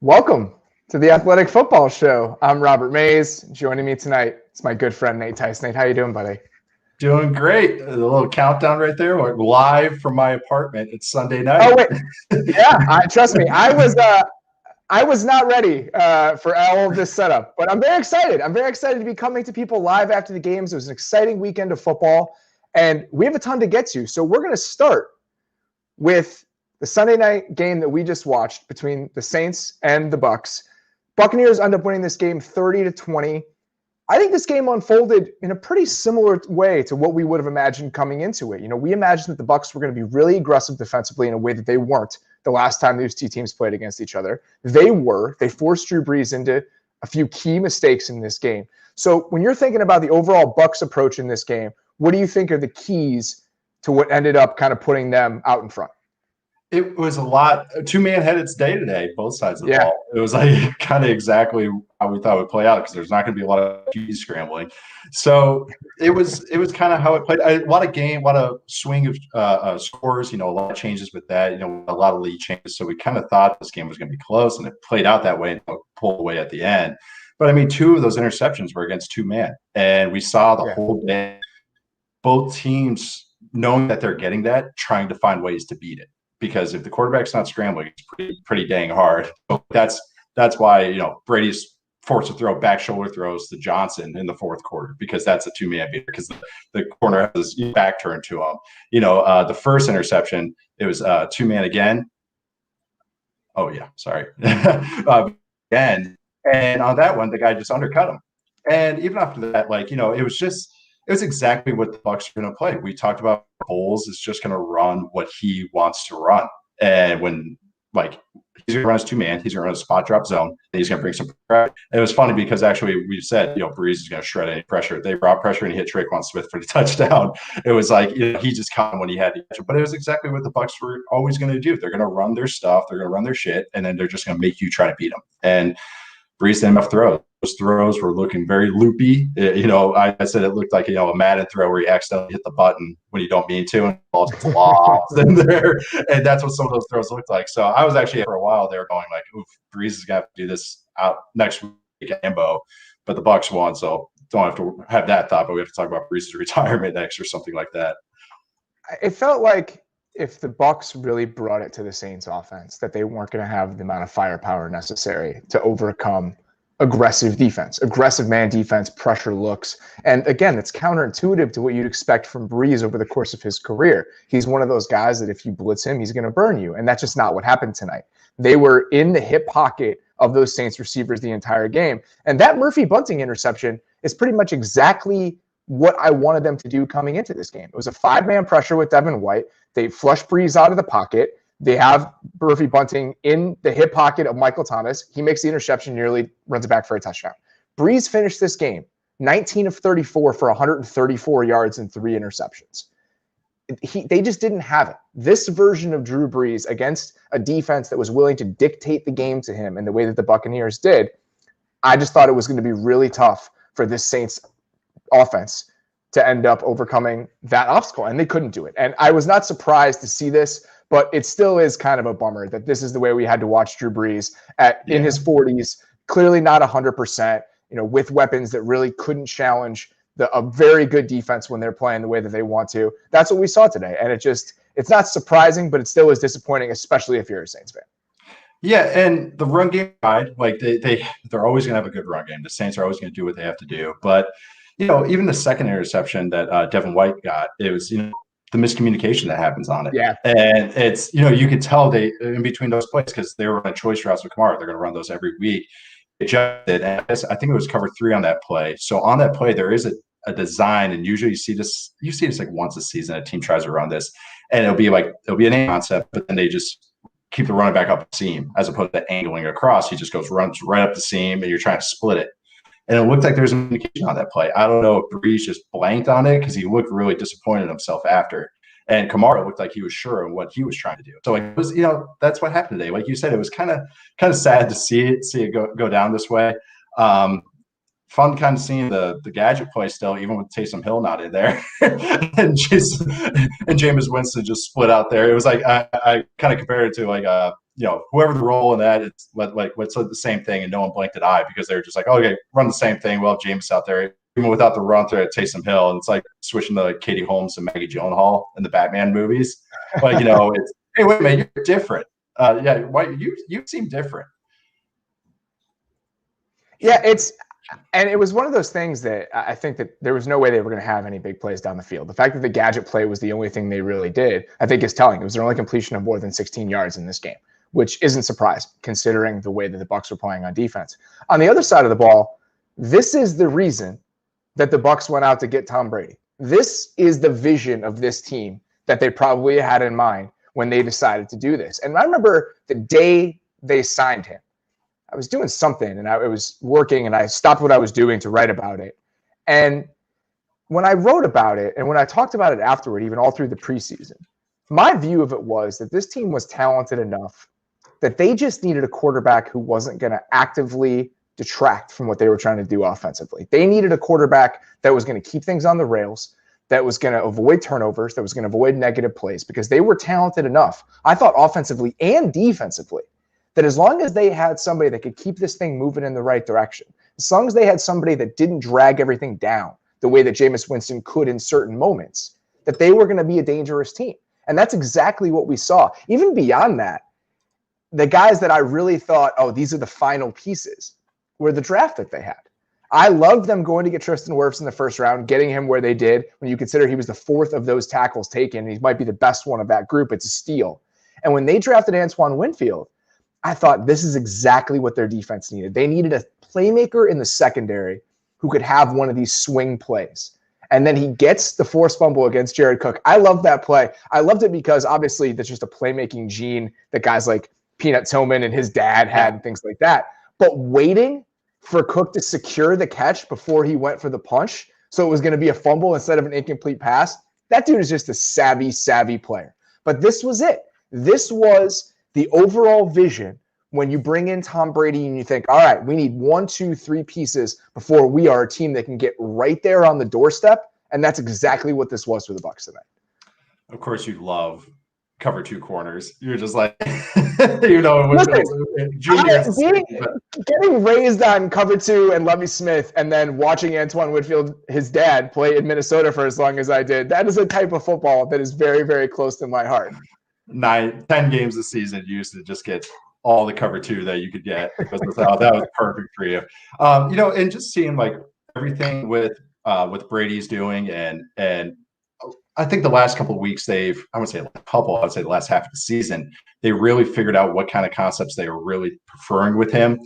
Welcome to the Athletic Football Show. I'm Robert Mays. Joining me tonight, it's my good friend Nate Tice. Nate, how you doing, buddy? Doing great. The little countdown right there. We're live from my apartment. It's Sunday night. Oh wait, yeah. Trust me. I was not ready for all of this setup, but I'm very excited. I'm very excited to be coming to people live after the games. It was an exciting weekend of football, and we have a ton to get to. So we're going to start with the Sunday night game that we just watched between the Saints and the Bucs. Buccaneers end up winning this game 30-20. I think this game unfolded in a pretty similar way to what we would have imagined coming into it. You know, we imagined that the Bucs were going to be really aggressive defensively in a way that they weren't the last time these two teams played against each other. They were. They forced Drew Brees into a few key mistakes in this game. So when you're thinking about the overall Bucs approach in this game, what do you think are the keys to what ended up kind of putting them out in front? It was a lot. Two-man had its day today, both sides of the ball. It was like kind of exactly how we thought it would play out because there's not going to be a lot of QB scrambling. So it was kind of how it played. A lot of swing of scores. You know, a lot of changes with that. You know, a lot of lead changes. So we kind of thought this game was going to be close, and it played out that way and pulled away at the end. But I mean, two of those interceptions were against two-man, and we saw the whole day both teams knowing that they're getting that, trying to find ways to beat it. Because if the quarterback's not scrambling, it's pretty dang hard. So that's why, you know, Brady's forced to throw back shoulder throws to Johnson in the fourth quarter because that's a two-man beater because the corner has his back turned to him. You know, the first interception, it was two-man again. Oh, yeah, sorry. Again. And on that one, the guy just undercut him. And even after that, like, you know, it was exactly what the Bucs are going to play. We talked about Bowles is just going to run what he wants to run. And when, like, he's going to run his two-man, he's going to run a spot drop zone, and he's going to bring some pressure. And it was funny because actually we said, you know, Brees is going to shred any pressure. They brought pressure and he hit Traquan Smith for the touchdown. It was like, you know, he just caught him when he had to. But it was exactly what the Bucs were always going to do. They're going to run their stuff. They're going to run their shit, and then they're just going to make you try to beat them. And Brees didn't have throws. Those throws were looking very loopy. You know, I said it looked like, you know, a Madden throw where you accidentally hit the button when you don't mean to, and the ball gets lost in there. And that's what some of those throws looked like. So I was actually, for a while, they were going like, oof, Brees is going to have to do this out next week at Ambo. But the Bucs won, so don't have to have that thought, but we have to talk about Brees' retirement next or something like that. It felt like if the Bucs really brought it to the Saints offense, that they weren't going to have the amount of firepower necessary to overcome aggressive defense, aggressive man defense, pressure looks. And again, it's counterintuitive to what you'd expect from Brees over the course of his career. He's one of those guys that if you blitz him, he's going to burn you. And that's just not what happened tonight. They were in the hip pocket of those Saints receivers the entire game. And that Murphy Bunting interception is pretty much exactly what I wanted them to do coming into this game. It was a 5-man pressure with Devin White. They flush Brees out of the pocket. They have Murphy Bunting in the hip pocket of Michael Thomas. He makes the interception, nearly runs it back for a touchdown. Brees finished this game 19 of 34 for 134 yards and 3 interceptions. They just didn't have it. This version of Drew Brees against a defense that was willing to dictate the game to him in the way that the Buccaneers did, I just thought it was going to be really tough for this Saints offense to end up overcoming that obstacle, and they couldn't do it. And I was not surprised to see this, but it still is kind of a bummer that this is the way we had to watch Drew Brees in his 40s, clearly not 100%, you know, with weapons that really couldn't challenge a very good defense when they're playing the way that they want to. That's what we saw today. And it's not surprising, but it still is disappointing, especially if you're a Saints fan. Yeah, and the run game, like they're always going to have a good run game. The Saints are always going to do what they have to do. But, you know, even the second interception that Devin White got, it was, you know, the miscommunication that happens on it. Yeah. And it's, you know, you could tell they in between those plays because they were running choice routes with Kamara. They're going to run those every week. They adjusted, and I think it was cover 3 on that play. So on that play, there is a design, and usually you see this like once a season, a team tries to run this, and it'll be an A concept, but then they just keep the running back up the seam as opposed to angling across. He just runs right up the seam, and you're trying to split it. And it looked like there was a communication on that play. I don't know if Brees just blanked on it because he looked really disappointed in himself after. And Kamara looked like he was sure of what he was trying to do. So like, it was, you know, that's what happened today. Like you said, it was kind of sad to see it go down this way. Fun kind of seeing the gadget play still, even with Taysom Hill not in there, and Jameis Winston just split out there. It was like I kind of compared it to like whoever the role in that, it's let's the same thing, and no one blinked an eye because they were just like, okay, run the same thing. Well, James out there, even without the run through at Taysom Hill, and it's like switching to Katie Holmes and Maggie Gyllenhaal in the Batman movies. Like, it's hey, wait a minute, you're different. Why you seem different. Yeah, and it was one of those things that I think that there was no way they were going to have any big plays down the field. The fact that the gadget play was the only thing they really did, I think, is telling. It was their only completion of more than 16 yards in this game, which isn't surprising considering the way that the Bucs were playing on defense. On the other side of the ball, this is the reason that the Bucs went out to get Tom Brady. This is the vision of this team that they probably had in mind when they decided to do this. And I remember the day they signed him, I was doing something and I was working and I stopped what I was doing to write about it. And when I wrote about it and when I talked about it afterward, even all through the preseason, my view of it was that this team was talented enough that they just needed a quarterback who wasn't going to actively detract from what they were trying to do offensively. They needed a quarterback that was going to keep things on the rails, that was going to avoid turnovers, that was going to avoid negative plays, because they were talented enough, I thought, offensively and defensively, that as long as they had somebody that could keep this thing moving in the right direction, as long as they had somebody that didn't drag everything down the way that Jameis Winston could in certain moments, that they were going to be a dangerous team. And that's exactly what we saw. Even beyond that, the guys that I really thought, oh, these are the final pieces, were the draft that they had. I loved them going to get Tristan Wirfs in the first round, getting him where they did. When you consider he was the fourth of those tackles taken, and he might be the best one of that group, it's a steal. And when they drafted Antoine Winfield, I thought this is exactly what their defense needed. They needed a playmaker in the secondary who could have one of these swing plays. And then he gets the forced fumble against Jared Cook. I love that play. I loved it because obviously that's just a playmaking gene that guys like Peanut Tillman and his dad had and things like that. But waiting for Cook to secure the catch before he went for the punch, so it was going to be a fumble instead of an incomplete pass, that dude is just a savvy player. But this was it. This was the overall vision when you bring in Tom Brady and you think, all right, we need 1, 2, 3 pieces before we are a team that can get right there on the doorstep. And that's exactly what this was for the Bucs tonight. Of course, you love cover 2 corners. You're just like, juniors. Getting raised on cover 2 and Lovie Smith and then watching Antoine Winfield, his dad, play in Minnesota for as long as I did, that is a type of football that is very, very close to my heart. 10 games this season, you used to just get all the cover 2 that you could get. Because that was perfect for you. And just seeing like everything with Brady's doing and I think the last couple of weeks I would say the last half of the season, they really figured out what kind of concepts they were really preferring with him.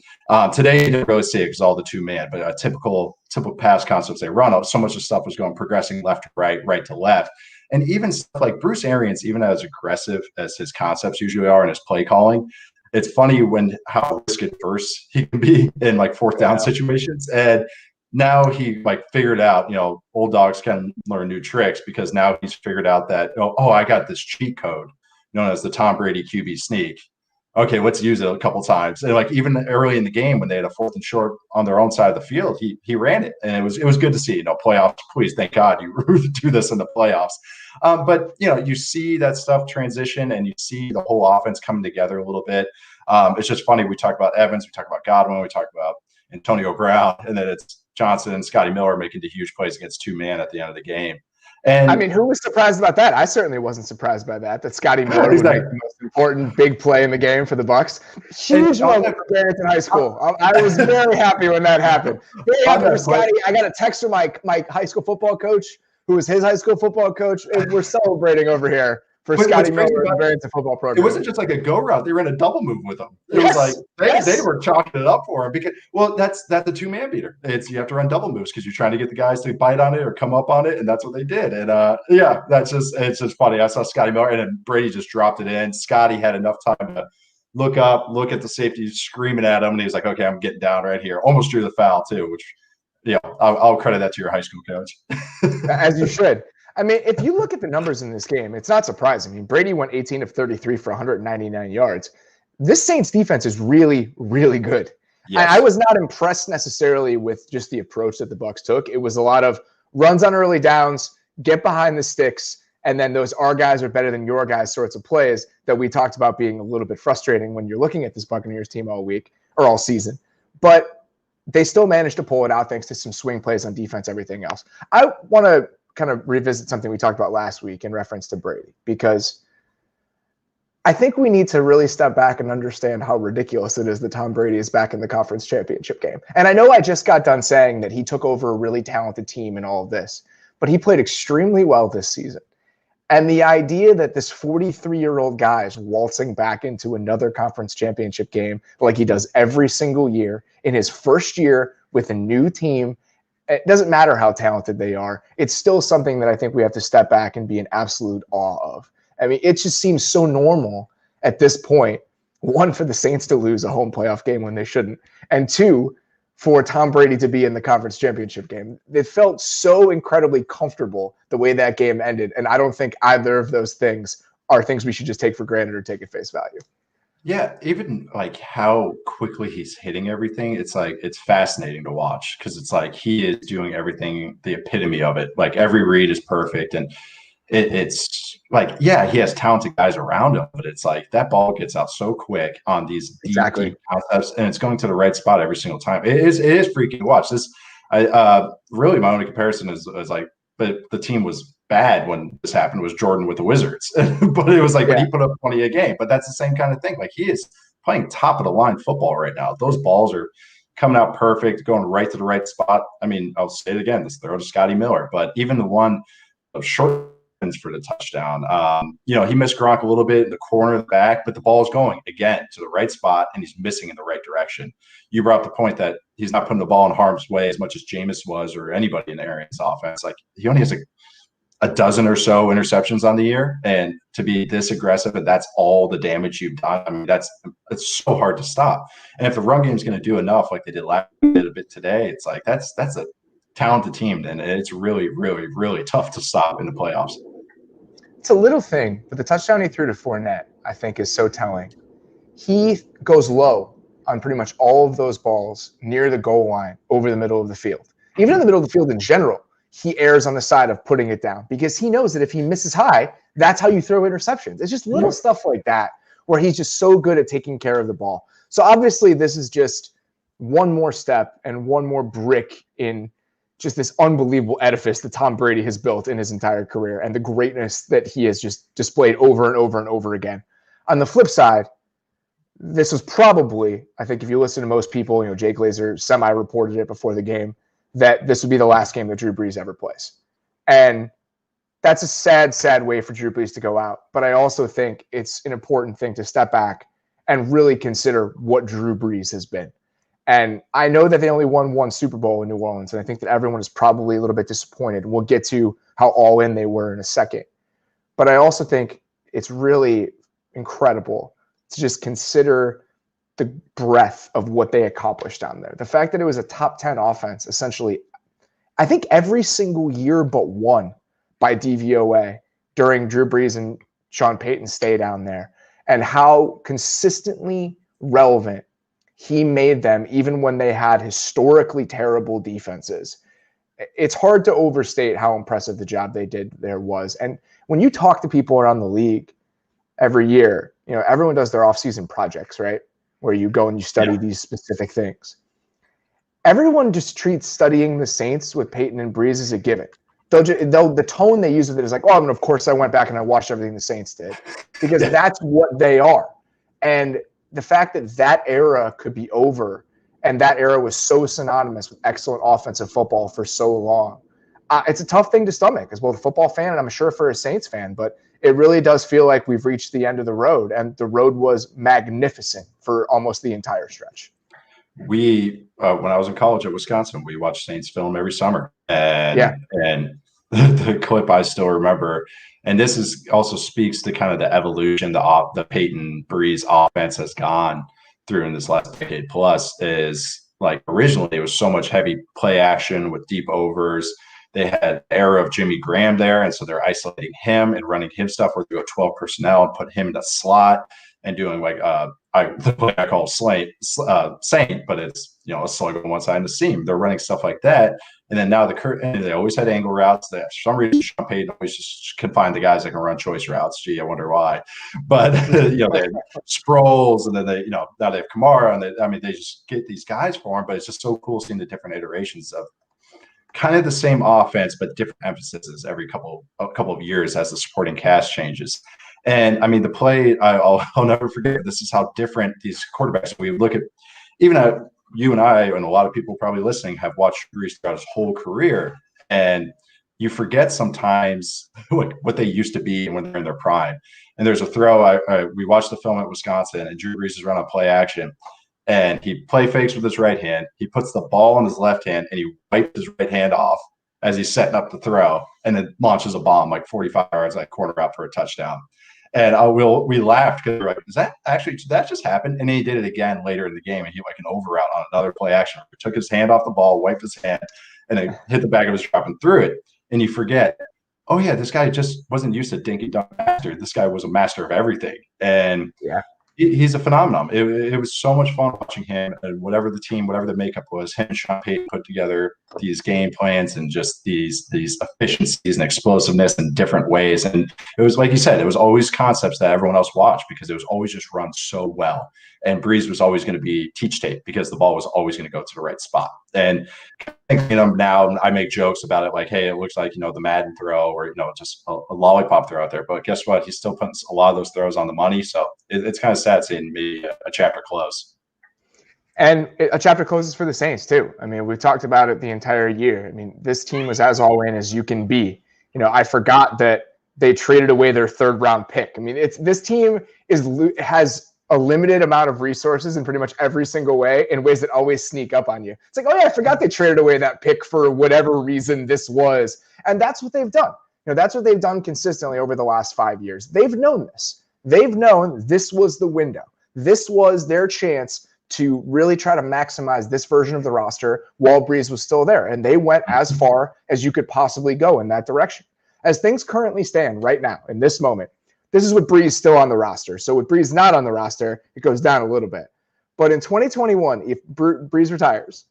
Today, you didn't really see it because all the 2-man, but typical pass concepts they run, so much of stuff was progressing left to right to left. And even stuff like Bruce Arians, even as aggressive as his concepts usually are in his play calling, it's funny how risk adverse he can be in like 4th down situations. And now he figured out, old dogs can learn new tricks, because now he's figured out that, I got this cheat code known as the Tom Brady QB sneak. Okay, let's use it a couple times. And even early in the game when they had a 4th and short on their own side of the field, he ran it, and it was good to see. Playoffs, please, thank God you do this in the playoffs. But you see that stuff transition, and you see the whole offense coming together a little bit. It's just funny. We talk about Evans, we talk about Godwin, we talk about Antonio Brown, and then it's Johnson and Scotty Miller making the huge plays against 2-man at the end of the game. And I mean, who was surprised about that? I certainly wasn't surprised by that Scotty Miller would make the most important big play in the game for the Bucs. Huge moment for Barrington High School. I was very happy when that happened. Very happy for Scotty. I got a text from my high school football coach, who was his high school football coach. And we're celebrating over here for Scotty Miller and the Barrington football program. It wasn't just like a go route. They ran a double move with him. It was like they were chalking it up for him, because that's the 2-man beater. You have to run double moves because you're trying to get the guys to bite on it or come up on it, and that's what they did. And it's just funny. I saw Scotty Miller, and then Brady just dropped it in. Scotty had enough time to look up, look at the safety screaming at him, and he was like, "Okay, I'm getting down right here." Almost drew the foul too, which I'll credit that to your high school coach. As you should. I mean, if you look at the numbers in this game, it's not surprising. I mean, Brady went 18 of 33 for 199 yards. This Saints defense is really, really good. Yes. I was not impressed necessarily with just the approach that the Bucs took. It was a lot of runs on early downs, get behind the sticks, And then those our guys are better than your guys sorts of plays that we talked about being a little bit frustrating when you're looking at this Buccaneers team all week or all season. But they still managed to pull it out thanks to some swing plays on defense, everything else. I want to kind of revisit something we talked about last week in reference to Brady, because I think we need to really step back and understand how ridiculous it is that Tom Brady is back in the conference championship game. And I know I just got done saying that he took over a really talented team and all of this, but he played extremely well this season. And the idea that this 43-year-old guy is waltzing back into another conference championship game like he does every single year in his first year with a new team, it doesn't matter how talented they are. It's still something that I think we have to step back and be in absolute awe of. I mean, it just seems so normal at this point, one, for the Saints to lose a home playoff game when they shouldn't, and two, for Tom Brady to be in the conference championship game. It felt so incredibly comfortable the way that game ended, and I don't think either of those things are things we should just take for granted or take at face value. Yeah, even like how quickly he's hitting everything, it's like it's fascinating to watch because it's like he is doing everything, the epitome of it. Like every read is perfect, and it's like, yeah, he has talented guys around him, but it's like that ball gets out so quick on these deep concepts, and it's going to the right spot every single time. It is freaking to watch. This, really my only comparison is like, but the team was bad when this happened was Jordan with the Wizards, but it was like when he put up 20 a game. But that's the same kind of thing. Like he is playing top of the line football right now. Those balls are coming out perfect, going right to the right spot. I mean, I'll say it again, this throw to Scotty Miller, but even the one of short for the touchdown. He missed Gronk a little bit in the corner of the back, but the ball is going again to the right spot and he's missing in the right direction. You brought up the point that he's not putting the ball in harm's way as much as Jameis was or anybody in the Arians offense. Like he only has a dozen or so interceptions on the year, and to be this aggressive and that's all the damage you've done. I mean, it's so hard to stop. And if the run game is going to do enough, like they did last bit today, it's like that's a talented team, and it's really, really, really tough to stop in the playoffs. It's a little thing, but the touchdown he threw to Fournette, I think, is so telling. He goes low on pretty much all of those balls near the goal line over the middle of the field. Even in the middle of the field in general, he errs on the side of putting it down because he knows that if he misses high, that's how you throw interceptions. It's just little stuff like that where he's just so good at taking care of the ball. So obviously this is just one more step and one more brick in just this unbelievable edifice that Tom Brady has built in his entire career and the greatness that he has just displayed over and over and over again. On the flip side, this was probably, I think if you listen to most people, Jay Glazer semi-reported it before the game, that this would be the last game that Drew Brees ever plays. And that's a sad, sad way for Drew Brees to go out. But I also think it's an important thing to step back and really consider what Drew Brees has been. And I know that they only won one Super Bowl in New Orleans, and I think that everyone is probably a little bit disappointed. We'll get to how all in they were in a second. But I also think it's really incredible to just consider the breadth of what they accomplished down there. The fact that it was a top 10 offense, essentially, I think every single year but one by DVOA during Drew Brees and Sean Payton's stay down there, and how consistently relevant he made them even when they had historically terrible defenses. It's hard to overstate how impressive the job they did there was. And when you talk to people around the league every year, everyone does their off-season projects, right? Where you go and you study these specific things. Everyone just treats studying the Saints with Peyton and Brees as a given. The tone they use with it is like, oh, and of course I went back and I watched everything the Saints did, because that's what they are. And the fact that that era could be over, and that era was so synonymous with excellent offensive football for so long, it's a tough thing to stomach as both a football fan and I'm sure for a Saints fan, but it really does feel like we've reached the end of the road, and the road was magnificent for almost the entire stretch. We, when I was in college at Wisconsin, we watched Saints film every summer, and the clip I still remember. And this also speaks to kind of the evolution the Peyton Brees offense has gone through in this last decade plus. Is like originally it was so much heavy play action with deep overs. They had an era of Jimmy Graham there, and so they're isolating him and running him stuff where they go 12 personnel and put him in the slot and doing like the play I call Saint, but it's a slug on one side and the seam. They're running stuff like that. And then now and they always had angle routes. That for some reason Sean Payton always just confined the guys that can run choice routes. Gee, I wonder why. But they had Sproles, and then now they have Kamara, and they just get these guys for him. But it's just so cool seeing the different iterations of kind of the same offense, but different emphases every couple of years as the supporting cast changes. And the play I'll never forget. This is how different these quarterbacks. We look at even you and I and a lot of people probably listening have watched Brees throughout his whole career, and you forget sometimes what they used to be when they're in their prime. And there's a throw. We watched the film at Wisconsin, and Drew Brees is running play action, and he play fakes with his right hand. He puts the ball in his left hand, and he wipes his right hand off as he's setting up the throw, and then launches a bomb like 45 yards, like corner out for a touchdown. And we laughed because we're like, did that just happen? And then he did it again later in the game, and he like an over route on another play action. He took his hand off the ball, wiped his hand, and then hit the back of his drop and threw it. And you forget, oh yeah, this guy just wasn't used to dinky dunk master. This guy was a master of everything. And yeah, he's a phenomenon. It was so much fun watching him, and whatever the makeup was, him and Sean Payton put together these game plans and just these efficiencies and explosiveness in different ways. And it was like you said, it was always concepts that everyone else watched because it was always just run so well. And Brees was always going to be teach tape because the ball was always going to go to the right spot. And now I make jokes about it like, hey, it looks like, the Madden throw or, just a lollipop throw out there. But guess what? He's still putting a lot of those throws on the money. So it's kind of sad seeing me a chapter close. And a chapter closes for the Saints too. We've talked about it the entire year. This team was as all in as you can be. I forgot that they traded away their 3rd round pick. This team has a limited amount of resources in pretty much every single way in ways that always sneak up on you. It's like, oh yeah, I forgot they traded away that pick for whatever reason this was. And that's what they've done. That's what they've done consistently over the last 5 years. They've known this. They've known this was the window. This was their chance to really try to maximize this version of the roster while Brees was still there. And they went as far as you could possibly go in that direction. As things currently stand right now, in this moment, this is with Brees still on the roster. So with Brees not on the roster, it goes down a little bit. But in 2021, if Brees retires,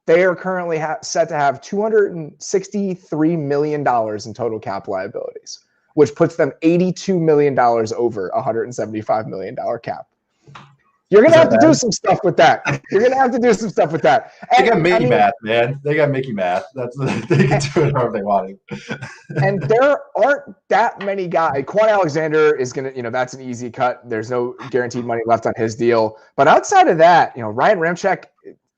they are currently set to have $263 million in total cap liabilities, which puts them $82 million over $175 million cap. You're going to have to do some stuff with that. You're going to have to do some stuff with that. And, they got Mickey math, man. They got Mickey math. They can do it however they want to. And there aren't that many guys. Quan Alexander is going to, that's an easy cut. There's no guaranteed money left on his deal. But outside of that, Ryan Ramczyk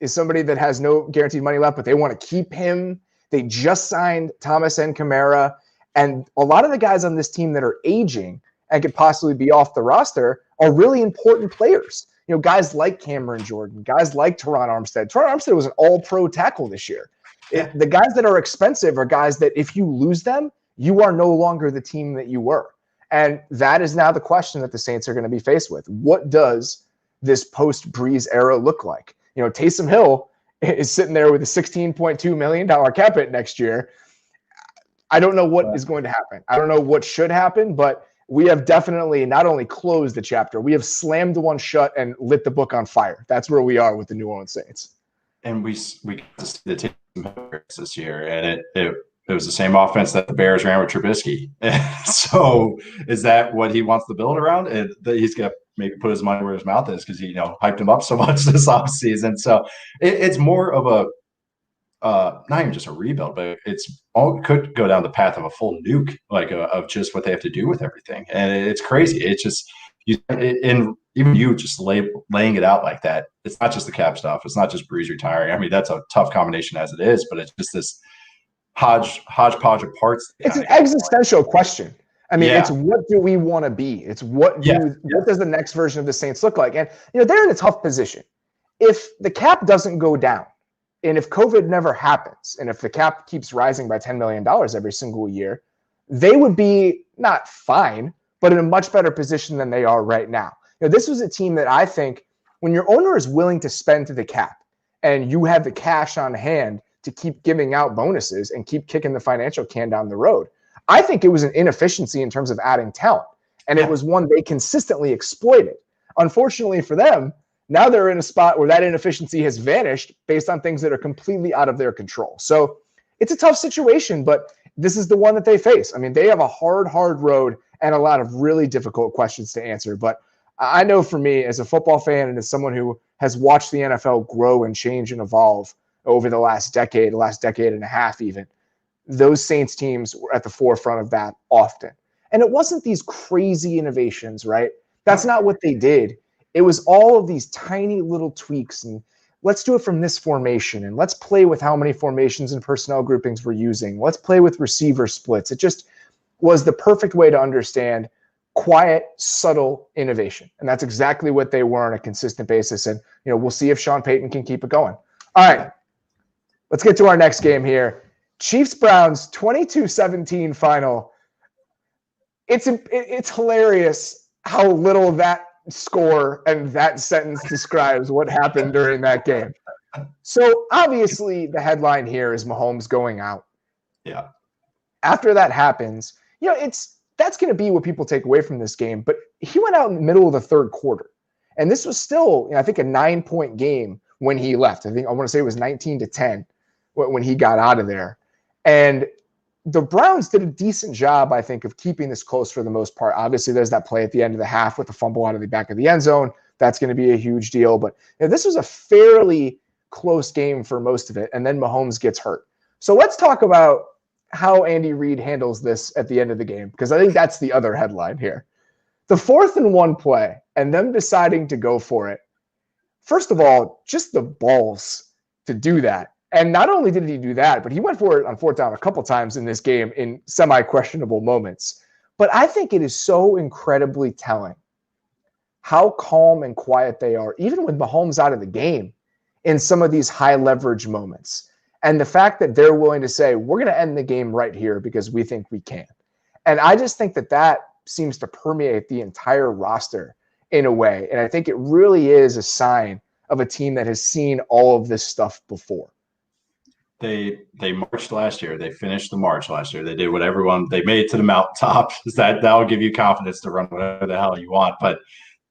is somebody that has no guaranteed money left, but they want to keep him. They just signed Thomas and Kamara. And a lot of the guys on this team that are aging and could possibly be off the roster are really important players. Guys like Cameron Jordan, guys like Teron Armstead. Teron Armstead was an all-pro tackle this year. The guys that are expensive are guys that if you lose them, you are no longer the team that you were. And that is now the question that the Saints are going to be faced with. What does this post-Brees era look like? Taysom Hill is sitting there with a $16.2 million cap hit next year. I don't know what is going to happen. I don't know what should happen, but we have definitely not only closed the chapter, we have slammed the one shut and lit the book on fire. That's where we are with the New Orleans Saints. And we got to see the team this year, and it was the same offense that the Bears ran with Trubisky. So is that what he wants to build around? And he's going to maybe put his money where his mouth is because he hyped him up so much this offseason. So it's more of a not even just a rebuild, but could go down the path of a full nuke, of just what they have to do with everything. And it's crazy. It's just even you just laying it out like that. It's not just the cap stuff. It's not just Brees retiring. That's a tough combination as it is, but it's just this hodgepodge of parts. It's an existential question. It's what do we want to be? It's what does the next version of the Saints look like? And they're in a tough position. If the cap doesn't go down, and if COVID never happens, and if the cap keeps rising by $10 million every single year, they would be not fine, but in a much better position than they are right now. This was a team that I think when your owner is willing to spend to the cap and you have the cash on hand to keep giving out bonuses and keep kicking the financial can down the road, I think it was an inefficiency in terms of adding talent. And it was one they consistently exploited. Unfortunately for them, Now they're in a spot where that inefficiency has vanished based on things that are completely out of their control. So it's a tough situation, but this is the one that they face. I mean, they have a hard road and a lot of really difficult questions to answer. But I know for me, as a football fan and as someone who has watched the NFL grow and change and evolve over the last decade and a half even, those Saints teams were at the forefront of that often. And it wasn't these crazy innovations, right? That's not what they did. It was all of these tiny little tweaks and let's do it from this formation and let's play with how many formations and personnel groupings we're using. Let's play with receiver splits. It just was the perfect way to understand quiet, subtle innovation. And that's exactly what they were on a consistent basis. And, we'll see if Sean Payton can keep it going. All right, let's get to our next game here. Chiefs-Browns 22-17 final. It's hilarious how little that score and that sentence describes what happened during that game. So obviously the headline here is Mahomes going out. Yeah. After that happens, that's going to be what people take away from this game. But he went out in the middle of the third quarter, and this was still, I think, a 9-point game when he left. I want to say it was 19-10 when he got out of there, and the Browns did a decent job, I think, of keeping this close for the most part. Obviously, there's that play at the end of the half with the fumble out of the back of the end zone. That's going to be a huge deal. But this was a fairly close game for most of it, and then Mahomes gets hurt. So let's talk about how Andy Reid handles this at the end of the game, because I think that's the other headline here. The 4th and 1 play and them deciding to go for it. First of all, just the balls to do that. And not only did he do that, but he went for it on 4th down a couple times in this game in semi-questionable moments. But I think it is so incredibly telling how calm and quiet they are, even with Mahomes out of the game, in some of these high-leverage moments. And the fact that they're willing to say, we're going to end the game right here because we think we can. And I just think that seems to permeate the entire roster in a way. And I think it really is a sign of a team that has seen all of this stuff before. They marched last year. They finished the march last year. They did what they made it to the mountaintop. That'll give you confidence to run whatever the hell you want. But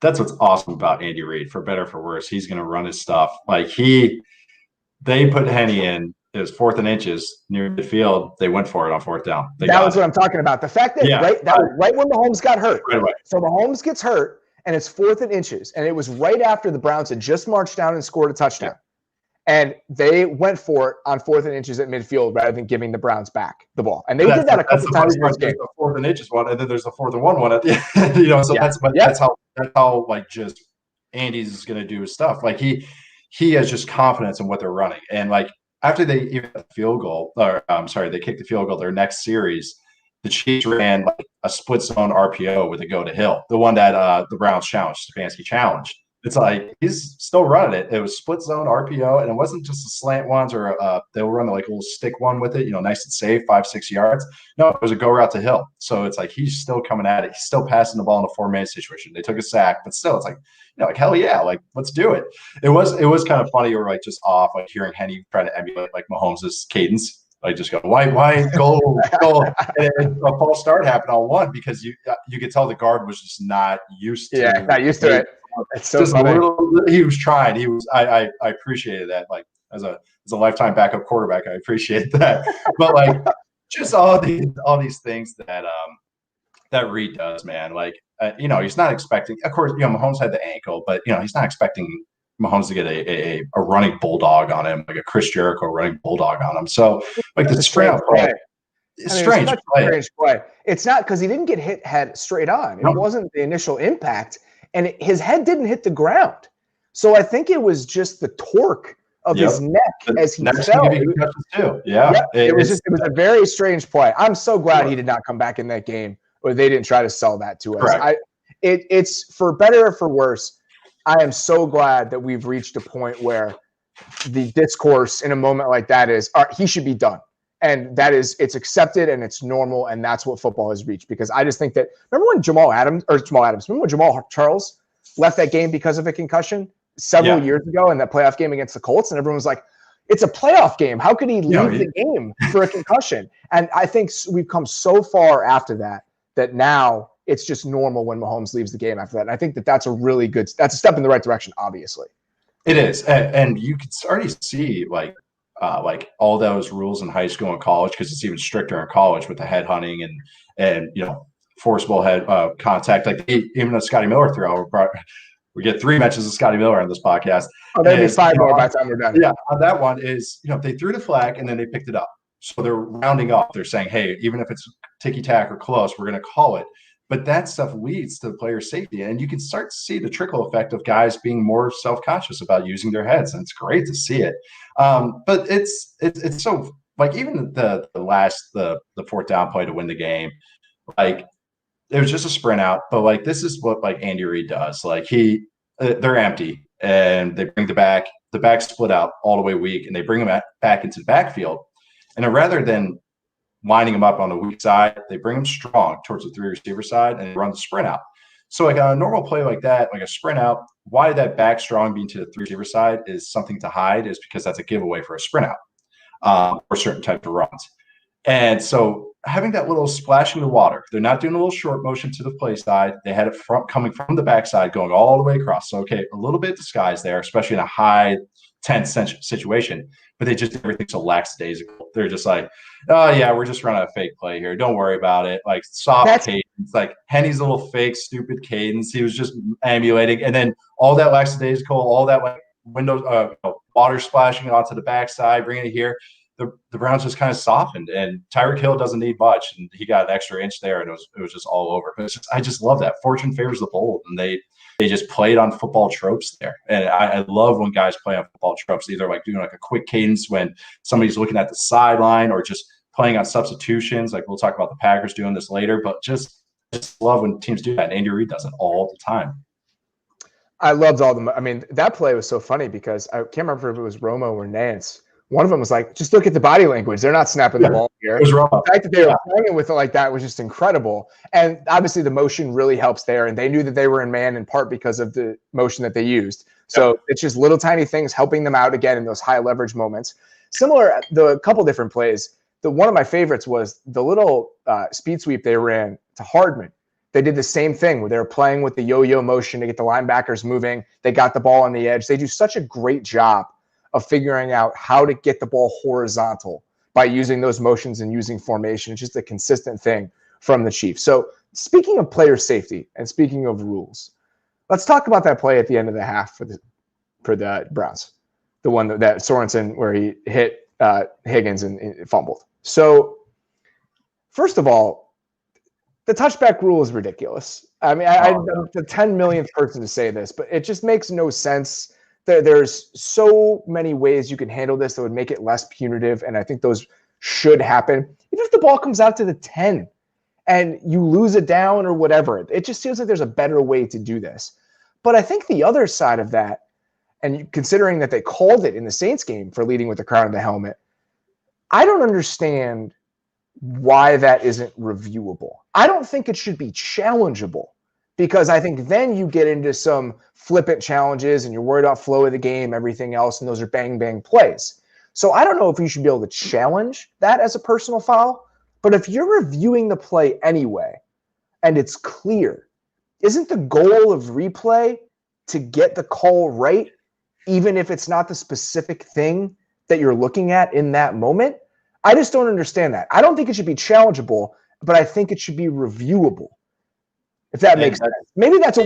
that's what's awesome about Andy Reid. For better or for worse, he's going to run his stuff. Like they put Henny in. It was 4th and inches near midfield. They went for it on 4th down. That was what I'm talking about. The fact that that was right when Mahomes got hurt. Right away. So Mahomes gets hurt, and it's 4th and inches, and it was right after the Browns had just marched down and scored a touchdown. Yeah. And they went for it on 4th and inches at midfield rather than giving the Browns back the ball. And they did that a couple times in this game. There's the 4th and inches one, and then there's the 4th and 1 at the end. So that's how like just Andy's going to do his stuff. Like he has just confidence in what they're running. And like after they even the field goal, they kicked the field goal, their next series, the Chiefs ran like a split zone RPO with a go to Hill, the one that the Browns challenged, Stefanski challenged. It's like he's still running it. It was split zone RPO, and it wasn't just the slant ones or they'll run like a little stick one with it, nice and safe, 5-6 yards. No, it was a go route to Hill. So it's like he's still coming at it. He's still passing the ball in a 4-man situation. They took a sack, but still, it's like like hell yeah, like let's do it. It was kind of funny, or like just off, like hearing Henny try to emulate like Mahomes' cadence. Like just go why go, and a false start happened on one because you could tell the guard was just not used to it. It's so just funny. He was trying. He was. I appreciated that. Like as a lifetime backup quarterback, I appreciate that. But like just all these things that Reid does, man. Like he's not expecting. Of course, Mahomes had the ankle, but he's not expecting Mahomes to get a running bulldog on him, like a Chris Jericho running bulldog on him. So like the strange play. It's strange play. It's not because he didn't get hit head straight on. It wasn't the initial impact. And his head didn't hit the ground. So I think it was just the torque of his neck as he fell. It was a very strange play. I'm so glad he did not come back in that game, or they didn't try to sell that to us. It's for better or for worse. I am so glad that we've reached a point where the discourse in a moment like that is, he should be done. And it's accepted and it's normal, and that's what football has reached. Because I just think that, remember when Jamal Charles left that game because of a concussion several years ago in that playoff game against the Colts, and everyone was like, it's a playoff game. How could he leave the game for a concussion? And I think we've come so far after that now it's just normal when Mahomes leaves the game after that. And I think that's a step in the right direction, obviously. It is, and you can already see like all those rules in high school and college, because it's even stricter in college with the head hunting and forcible head contact. Like even a Scotty Miller throw, we get 3 mentions of Scotty Miller on this podcast. Oh, there'll be 5 more by the time we're done. Yeah, on that one is they threw the flag and then they picked it up, so they're rounding up. They're saying, hey, even if it's ticky tack or close, we're going to call it. But that stuff leads to player safety, and you can start to see the trickle effect of guys being more self-conscious about using their heads, and it's great to see it. But it's so like even the 4th down play to win the game, like it was just a sprint out, but like this is what like Andy Reid does. Like they're empty and they bring the back split out all the way weak, and they bring them back into the backfield, and then rather than lining them up on the weak side, they bring them strong towards the 3 receiver side and run the sprint out. So like a normal play like that, like a sprint out, why that back strong being to the 3 receiver side is something to hide, is because that's a giveaway for a sprint out or certain type of runs. And so having that little splashing the water, they're not doing a little short motion to the play side. They had it coming from the backside, going all the way across. So, okay, a little bit disguised there, especially in a high tense situation, but they just did everything so lackadaisical. They're just like, oh yeah, we're just running a fake play here. Don't worry about it. Like soft cadence, like Henny's little fake stupid cadence. He was just emulating, and then all that lackadaisical, all that like windows, water splashing onto the backside, bringing it here. The Browns just kind of softened, and Tyreek Hill doesn't need much, and he got an extra inch there, and it was just all over. But I just love that. Fortune favors the bold, and they just played on football tropes there. And I love when guys play on football tropes, either like doing like a quick cadence when somebody's looking at the sideline, or just playing on substitutions. Like we'll talk about the Packers doing this later, but just love when teams do that. And Andy Reid does it all the time. I loved that play was so funny because I can't remember if it was Romo or Nance. One of them was like, just look at the body language. They're not snapping the ball here. It was wrong. The fact that they were playing with it like that was just incredible. And obviously the motion really helps there. And they knew that they were in man in part because of the motion that they used. So it's just little tiny things helping them out again in those high leverage moments. Similar, a couple different plays. One of my favorites was the little speed sweep they ran to Hardman. They did the same thing where they were playing with the yo-yo motion to get the linebackers moving. They got the ball on the edge. They do such a great job of figuring out how to get the ball horizontal by using those motions and using formation. It's just a consistent thing from the Chiefs. So speaking of player safety and speaking of rules, let's talk about that play at the end of the half for the Browns, the one that Sorensen where he hit Higgins and fumbled. So first of all, the touchback rule is ridiculous. I mean, I'm the 10 millionth person to say this, but it just makes no sense. There's so many ways you can handle this that would make it less punitive, and I think those should happen. Even if the ball comes out to the 10 and you lose it down or whatever, it just feels like there's a better way to do this. But I think the other side of that, and considering that they called it in the Saints game for leading with the crown of the helmet, I don't understand why that isn't reviewable. I don't think it should be challengeable, because I think then you get into some flippant challenges and you're worried about flow of the game, everything else, and those are bang, bang plays. So I don't know if you should be able to challenge that as a personal foul, but if you're reviewing the play anyway and it's clear, isn't the goal of replay to get the call right, even if it's not the specific thing that you're looking at in that moment? I just don't understand that. I don't think it should be challengeable, but I think it should be reviewable. If that makes sense. Maybe that's a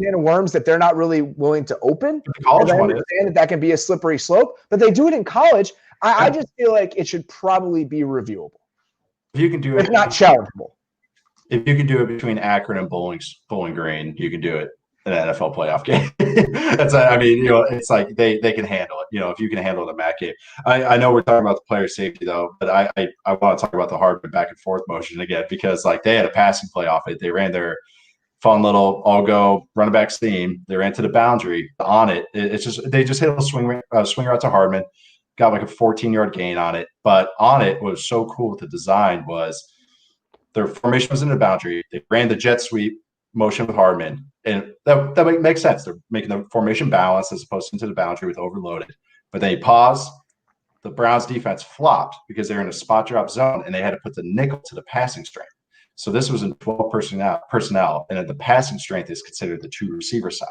can of worms that they're not really willing to open. I understand that can be a slippery slope, but they do it in college. I just feel like it should probably be reviewable. If you can do it, if not challengeable. If you can do it between Akron and Bowling Green, you can do it in an NFL playoff game. It's like they can handle it. If you can handle it in a MAC game. I know we're talking about the player safety though, but I want to talk about the Hardman back and forth motion again, because like they had a passing play off it. They ran their fun little all-go running back seam. They ran to the boundary on it. They just hit a swing route to Hardman, got like a 14-yard gain on it. But on it, what was so cool with the design was their formation was in the boundary. They ran the jet sweep motion with Hardman, and that makes sense. They're making the formation balanced as opposed to into the boundary with overloaded. But they paused. The Browns defense flopped because they're in a spot drop zone, and they had to put the nickel to the passing string. So this was in 12 personnel, and then the passing strength is considered the 2 receiver side.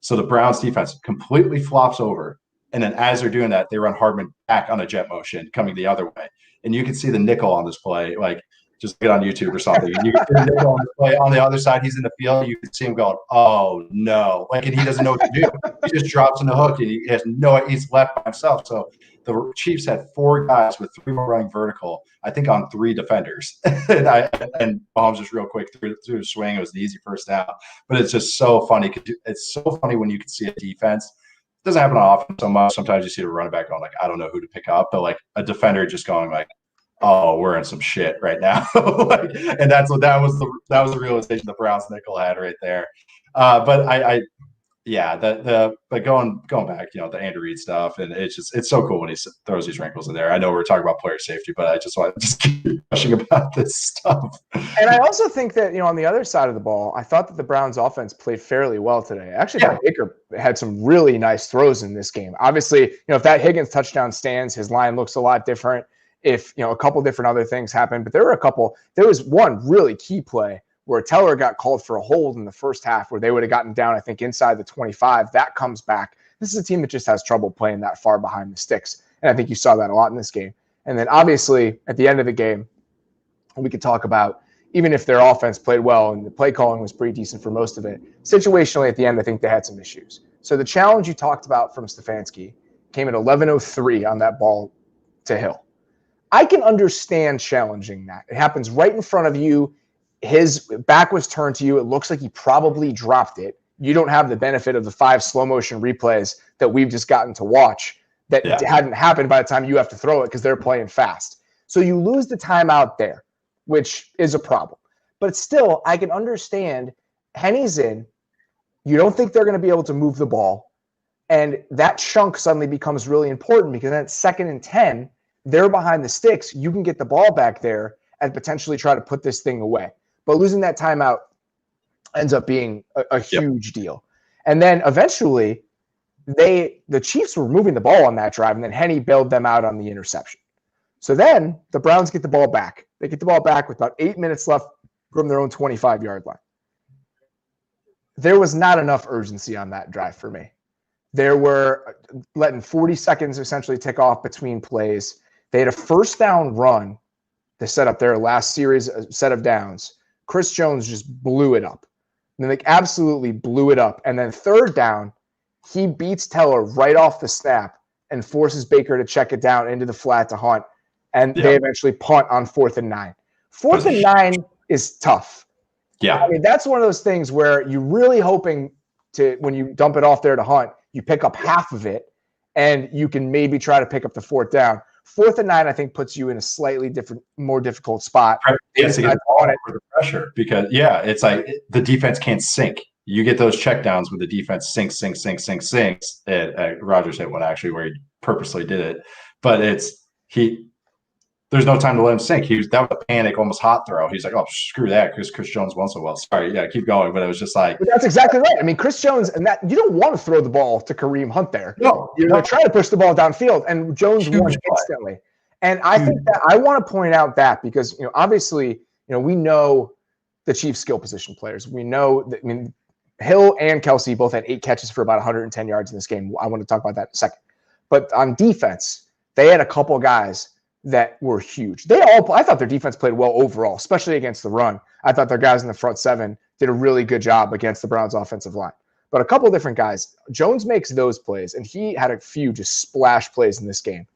So the Browns defense completely flops over. And then as they're doing that, they run Hardman back on a jet motion coming the other way. And you can see the nickel on this play, like just get on YouTube or something. You can see the nickel on this play on the other side. He's in the field. You can see him going, oh no. Like, and he doesn't know what to do. He just drops in the hook and he has he's left by himself. So the Chiefs had 4 guys with 3 more running vertical, I think on 3 defenders. and Mahomes just real quick through the swing. It was the easy first down. But it's just so funny. It's so funny when you can see a defense. It doesn't happen often so much. Sometimes you see the running back going like, I don't know who to pick up. But like a defender just going like, oh, we're in some shit right now. And that was the realization the Browns nickel had right there. But but going back, the Andrew Reid stuff, and it's so cool when he throws these wrinkles in there. I know we're talking about player safety, but I just want to keep gushing about this stuff. And I also think that, on the other side of the ball, I thought that the Browns offense played fairly well today. I actually thought Baker had some really nice throws in this game. Obviously, if that Higgins touchdown stands, his line looks a lot different. If, a couple different other things happened, but there was one really key play where Teller got called for a hold in the first half where they would have gotten down, I think, inside the 25. That comes back. This is a team that just has trouble playing that far behind the sticks. And I think you saw that a lot in this game. And then obviously at the end of the game, we could talk about, even if their offense played well and the play calling was pretty decent for most of it, situationally at the end, I think they had some issues. So the challenge you talked about from Stefanski came at 11:03 on that ball to Hill. I can understand challenging that. It happens right in front of you. His back was turned to you. It looks like he probably dropped it. You don't have the benefit of the 5 slow motion replays that we've just gotten to watch that hadn't happened by the time you have to throw it because they're playing fast. So you lose the timeout there, which is a problem. But still, I can understand Henny's in. You don't think they're going to be able to move the ball. And that chunk suddenly becomes really important because then it's 2nd and 10. They're behind the sticks. You can get the ball back there and potentially try to put this thing away. But losing that timeout ends up being a huge deal. And then eventually, the Chiefs were moving the ball on that drive, and then Henny bailed them out on the interception. So then the Browns get the ball back. They get the ball back with about 8 minutes left from their own 25-yard line. There was not enough urgency on that drive for me. There were letting 40 seconds essentially tick off between plays. They had a first down run to set up their last set of downs. Chris Jones just blew it up. And they absolutely blew it up. And then 3rd down, he beats Teller right off the snap and forces Baker to check it down into the flat to Hunt. And they eventually punt on 4th and 9. 4th and 9 is tough. Yeah. I mean, that's one of those things where you're really hoping to, when you dump it off there to Hunt, you pick up half of it and you can maybe try to pick up the 4th down. 4th and 9, I think, puts you in a slightly different, more difficult spot. Yes, to get on it for the pressure because, it's like the defense can't sink. You get those checkdowns when the defense sinks. Rodgers hit one actually where he purposely did it, but there's no time to let him sink. That was a panic, almost hot throw. He's like, oh, screw that, because Chris Jones won so well. Sorry, keep going. But it was just like, but that's exactly right. I mean, Chris Jones, and that you don't want to throw the ball to Kareem Hunt there. No, you're trying to push the ball downfield, and Jones won instantly. And I think that I want to point out that because obviously, we know the Chiefs' skill position players. We know that. I mean, Hill and Kelsey both had 8 catches for about 110 yards in this game. I want to talk about that in a second. But on defense, they had a couple guys that were huge. I thought their defense played well overall, especially against the run. I thought their guys in the front 7 did a really good job against the Browns' offensive line. But a couple different guys. Jones makes those plays, and he had a few just splash plays in this game.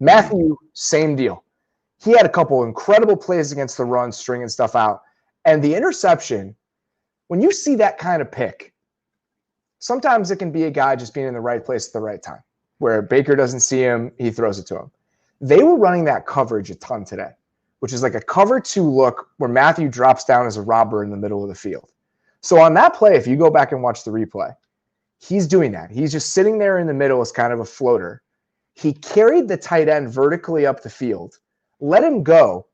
Matthew, same deal. He had a couple incredible plays against the run, stringing stuff out. And the interception, when you see that kind of pick, sometimes it can be a guy just being in the right place at the right time, where Baker doesn't see him, he throws it to him. They were running that coverage a ton today, which is like a cover 2 look where Matthew drops down as a robber in the middle of the field. So on that play, if you go back and watch the replay, he's doing that. He's just sitting there in the middle as kind of a floater. He carried the tight end vertically up the field, let him go,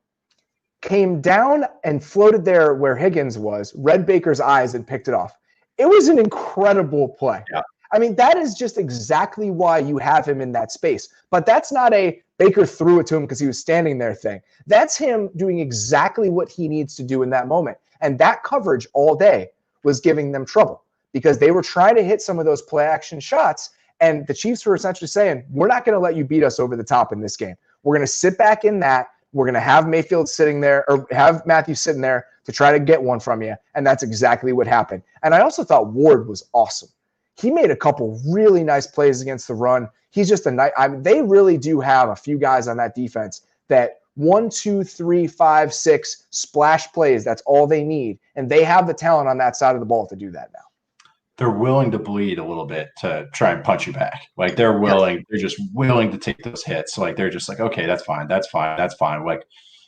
came down and floated there where Higgins was, read Baker's eyes and picked it off. It was an incredible play. Yeah. I mean, that is just exactly why you have him in that space. But that's not a Baker threw it to him because he was standing there thing. That's him doing exactly what he needs to do in that moment. And that coverage all day was giving them trouble because they were trying to hit some of those play action shots. And the Chiefs were essentially saying, we're not going to let you beat us over the top in this game. We're going to sit back in that. We're going to have Mayfield sitting there or have Matthews sitting there to try to get one from you. And that's exactly what happened. And I also thought Ward was awesome. He made a couple really nice plays against the run. He's just they really do have a few guys on that defense that 1, 2, 3, 5, 6 splash plays. That's all they need. And they have the talent on that side of the ball to do that now. They're willing to bleed a little bit to try and punch you back. Like they're just willing to take those hits. Like they're just like, okay, that's fine. Like,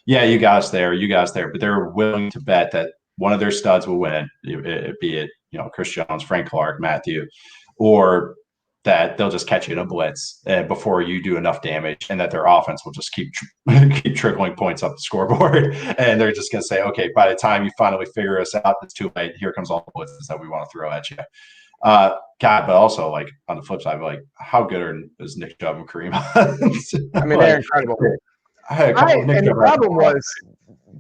yeah, you got us there, but they're willing to bet that one of their studs will win, be it, Chris Jones, Frank Clark, Matthew, or that they'll just catch you in a blitz before you do enough damage, and that their offense will just keep trickling points up the scoreboard. And they're just going to say, okay, by the time you finally figure us out, it's too late. Here comes all the blitzes that we want to throw at you. But also, like, on the flip side, like, how good is Nick Chubb and Kareem Hunt? I mean, they're incredible. And the problem was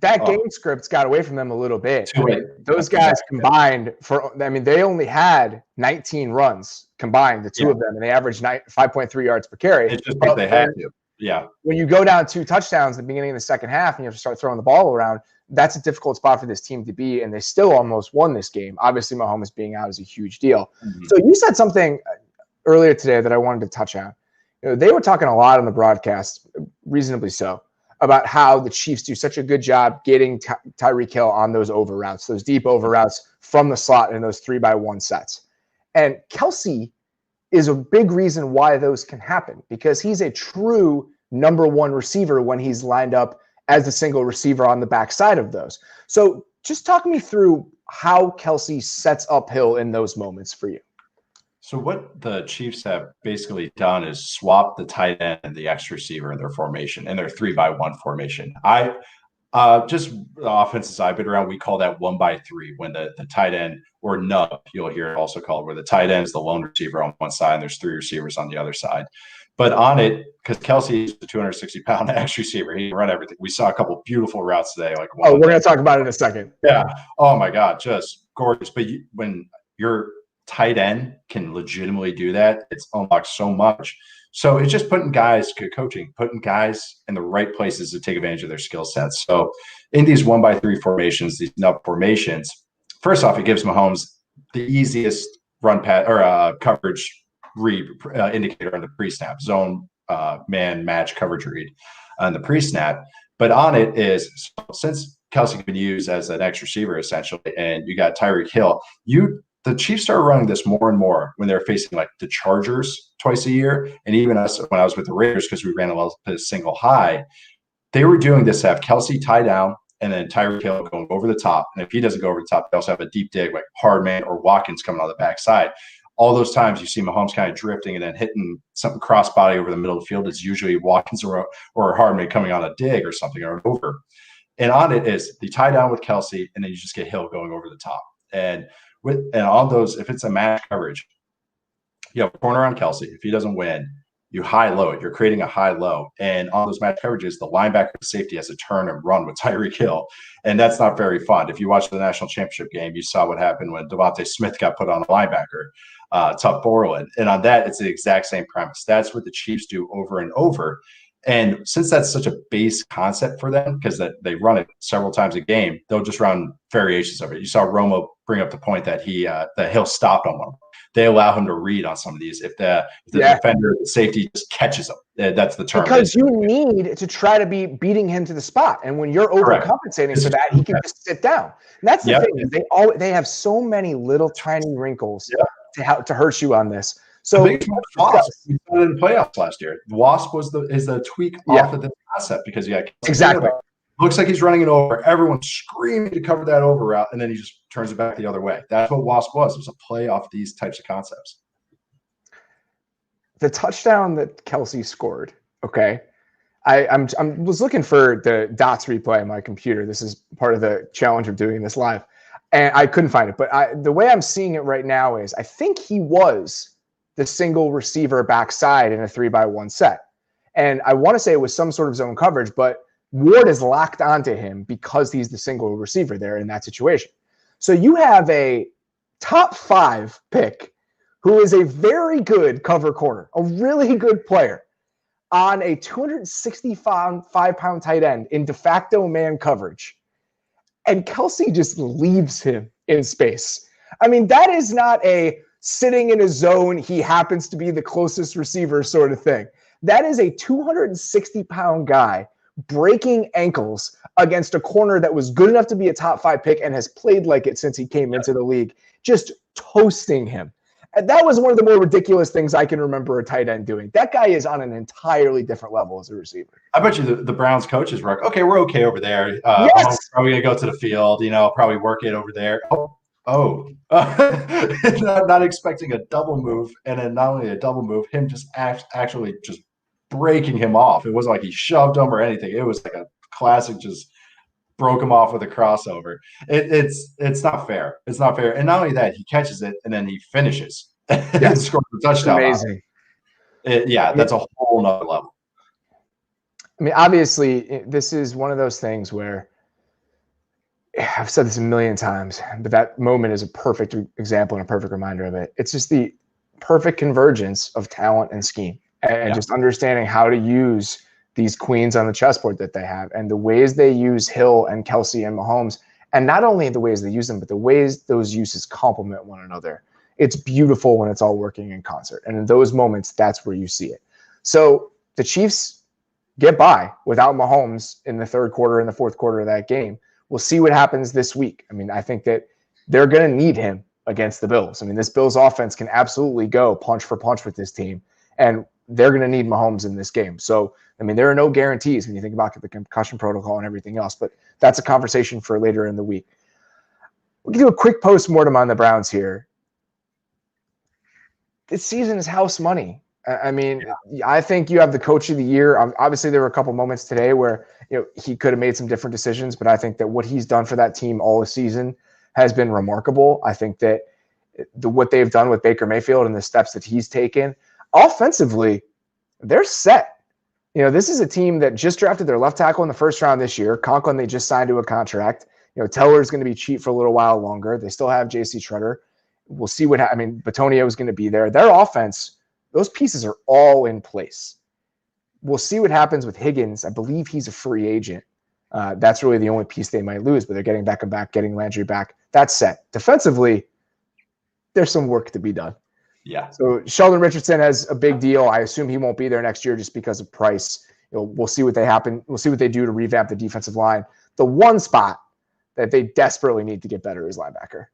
that game scripts got away from them a little bit. Those guys combined they only had 19 runs combined, the two of them, and they averaged 5.3 yards per carry. It's just because they had to. Yeah. When you go down 2 touchdowns at the beginning of the second half and you have to start throwing the ball around, that's a difficult spot for this team to be, and they still almost won this game. Obviously, Mahomes being out is a huge deal. Mm-hmm. So you said something earlier today that I wanted to touch on. They were talking a lot on the broadcast, reasonably so, about how the Chiefs do such a good job getting Tyreek Hill on those over routes, those deep over routes from the slot in those 3-by-1 sets. And Kelce is a big reason why those can happen because he's a true number one receiver when he's lined up as the single receiver on the backside of those. So just talk me through how Kelce sets up Hill in those moments for you. So what the Chiefs have basically done is swap the tight end and the X receiver in their formation, in their 3-by-1 formation. Just the offenses I've been around, we call that 1-by-3 when the tight end, or nub, you'll hear it also called, where the tight end is the lone receiver on one side and there's 3 receivers on the other side. But on it, because Kelce is the 260-pound X receiver, he can run everything. We saw a couple of beautiful routes today. We're going to talk about it in a second. Yeah. Oh, my God. Just gorgeous. But when you're tight end can legitimately do that, it's unlocked so much. So it's just putting guys in the right places to take advantage of their skill sets. So in these 1-by-3 formations, these nub formations, first off, it gives Mahomes the easiest run pass or coverage read indicator on the pre-snap, zone man match coverage read on the pre-snap. But on it is, since Kelce can be used as an X receiver essentially, and you got Tyreek Hill, the Chiefs started running this more and more when they're facing like the Chargers twice a year. And even us, when I was with the Raiders, because we ran a single high, they were doing this to have Kelce tie down and then Tyreek Hill going over the top. And if he doesn't go over the top, they also have a deep dig like Hardman or Watkins coming on the backside. All those times you see Mahomes kind of drifting and then hitting something crossbody over the middle of the field. It's usually Watkins or Hardman coming on a dig or something or an over. And on it is the tie down with Kelce, and then you just get Hill going over the top. And on those, if it's a match coverage, you have a corner on Kelce. If he doesn't win, you high-low it. You're creating a high-low. And on those match coverages, the linebacker safety has to turn and run with Tyreek Hill. And that's not very fun. If you watch the national championship game, you saw what happened when Devontae Smith got put on a linebacker, Tuck Borland. And on that, it's the exact same premise. That's what the Chiefs do over and over. And since that's such a base concept for them, because they run it several times a game, they'll just run variations of it. You saw Romo bring up the point that that Hill stopped on one. They allow him to read on some of these. If the defender, the safety just catches him, that's the term. Because you need to try to be beating him to the spot. And when you're overcompensating for that, he can just sit down. And that's the thing. They have so many little tiny wrinkles to hurt you on this. So Wasp, we saw it in playoffs last year. Wasp is the tweak off of this concept because exactly. Looks like he's running it over. Everyone's screaming to cover that over route, and then he just turns it back the other way. That's what Wasp was. It was a play off these types of concepts. The touchdown that Kelce scored, okay, I was looking for the dots replay on my computer. This is part of the challenge of doing this live, and I couldn't find it. But the way I'm seeing it right now is I think he was the single receiver backside in a 3-by-1 set. And I want to say it was some sort of zone coverage, but Ward is locked onto him because he's the single receiver there in that situation. So you have a top 5 pick who is a very good cover corner, a really good player, on a 265-pound tight end in de facto man coverage. And Kelce just leaves him in space. I mean, that is not a sitting in a zone, he happens to be the closest receiver sort of thing. That is a 260-pound guy breaking ankles against a corner that was good enough to be a top 5 pick and has played like it since he came into the league, just toasting him. And that was one of the more ridiculous things I can remember a tight end doing. That guy is on an entirely different level as a receiver. I bet you the Browns coaches were like, okay, we're okay over there. Yes. Probably going to go to the field, probably work it over there. Not expecting a double move. And then not only a double move, him just actually just breaking him off. It wasn't like he shoved him or anything. It was like a classic just broke him off with a crossover. It's not fair. It's not fair. And not only that, he catches it and then he finishes and scores a touchdown. Amazing. That's a whole nother level. I mean, obviously, this is one of those things where I've said this a million times, but that moment is a perfect example and a perfect reminder of it. It's just the perfect convergence of talent and scheme and just understanding how to use these queens on the chessboard that they have and the ways they use Hill and Kelce and Mahomes, and not only the ways they use them, but the ways those uses complement one another. It's beautiful when it's all working in concert. And in those moments, that's where you see it. So the Chiefs get by without Mahomes in the third quarter and the fourth quarter of that game. We'll see what happens this week. I mean, I think that they're going to need him against the Bills. I mean, this Bills offense can absolutely go punch for punch with this team, and they're going to need Mahomes in this game. So, I mean, there are no guarantees when you think about the concussion protocol and everything else, but that's a conversation for later in the week. We can do a quick post-mortem on the Browns here. This season is house money. I mean, I think you have the coach of the year. Obviously, there were a couple moments today where he could have made some different decisions, but I think that what he's done for that team all season has been remarkable. I think that what they've done with Baker Mayfield and the steps that he's taken, offensively, they're set. This is a team that just drafted their left tackle in the first round this year. Conklin, they just signed to a contract. Teller's going to be cheap for a little while longer. They still have J.C. Treader. We'll see what happens. I mean, Batonio is going to be there. Their offense, those pieces are all in place. We'll see what happens with Higgins. I believe he's a free agent. That's really the only piece they might lose, but they're getting Beckham back, getting Landry back. That's set. Defensively, there's some work to be done. Yeah. So Sheldon Richardson has a big deal. I assume he won't be there next year just because of price. We'll see what We'll see what they do to revamp the defensive line. The one spot that they desperately need to get better is linebacker.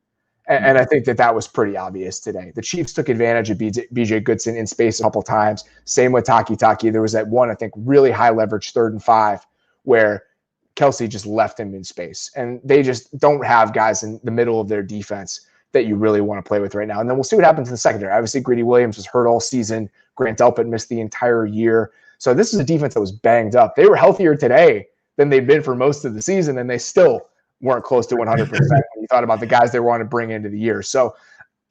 And I think that was pretty obvious today. The Chiefs took advantage of B.J. Goodson in space a couple times. Same with Taki. There was that one, I think, really high leverage 3rd and 5 where Kelce just left him in space. And they just don't have guys in the middle of their defense that you really want to play with right now. And then we'll see what happens in the secondary. Obviously, Greedy Williams was hurt all season. Grant Delpit missed the entire year. So this is a defense that was banged up. They were healthier today than they've been for most of the season, and they still weren't close to 100% when you thought about the guys they wanted to bring into the year. So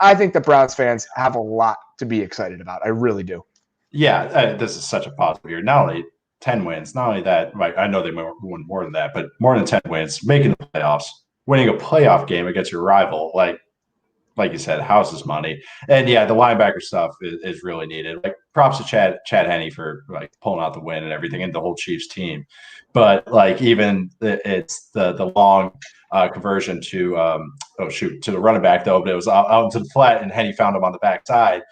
I think the Browns fans have a lot to be excited about. I really do. Yeah, this is such a positive year. Not only 10 wins, not only that, like, I know they won more than that, but more than 10 wins, making the playoffs, winning a playoff game against your rival, like you said, house is money. And yeah, the linebacker stuff is really needed. Like, props to Chad Henne for pulling out the win and everything, and the whole Chiefs team. But even it's the long conversion to the running back though, but it was out into the flat, and Henne found him on the backside.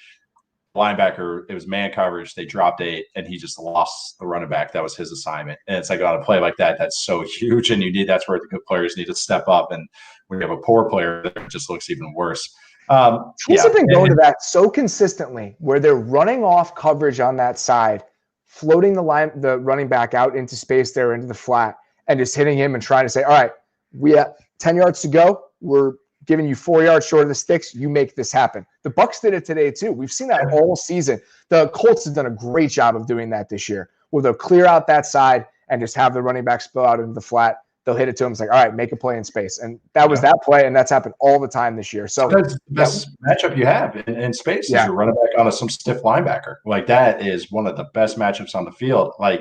Linebacker, it was man coverage. They dropped 8, and he just lost the running back. That was his assignment. And it's on a play like that, that's so huge, and that's where the good players need to step up. And when you have a poor player, it just looks even worse. Teams have been going to that so consistently, where they're running off coverage on that side, floating the running back out into space there, into the flat, and just hitting him and trying to say, all right, we have 10 yards to go. We're giving you 4 yards short of the sticks. You make this happen. The Bucs did it today too. We've seen that all season. The Colts have done a great job of doing that this year, where they'll clear out that side and just have the running back spill out into the flat. they'll hit it to him. It's like, all right, make a play in space. And that was that play, and that's happened all the time this year. So that's the best matchup you have in space is you're running back on some stiff linebacker. Like that is one of the best matchups on the field. Like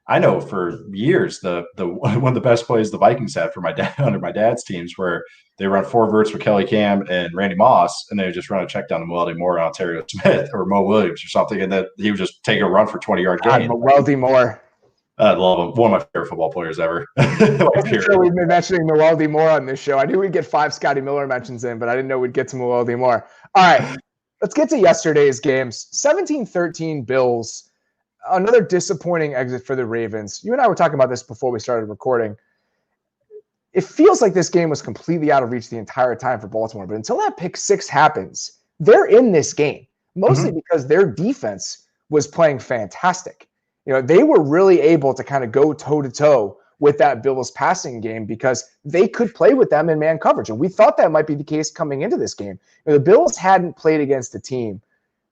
I know for years the one of the best plays the Vikings had for my dad under my dad's teams where they run 4 verts with Kelly Cam and Randy Moss, and they would just run a check down to Weldy Moore and Ontario Smith or Mo Williams or something, and then he would just take a run for 20-yard gain. Weldy Moore. I love him. One of my favorite football players ever. I'm sure we've been mentioning Weldy Moore on this show. I knew we'd get 5 Scotty Miller mentions in, but I didn't know we'd get to Weldy Moore. All right, let's get to yesterday's games. 17-13 Bills. Another disappointing exit for the Ravens. You and I were talking about this before we started recording. It feels like this game was completely out of reach the entire time for Baltimore, but until that pick 6 happens, they're in this game, mostly because their defense was playing fantastic. You know, they were really able to kind of go toe-to-toe with that Bills passing game because they could play with them in man coverage, and we thought that might be the case coming into this game. You know, the Bills hadn't played against a team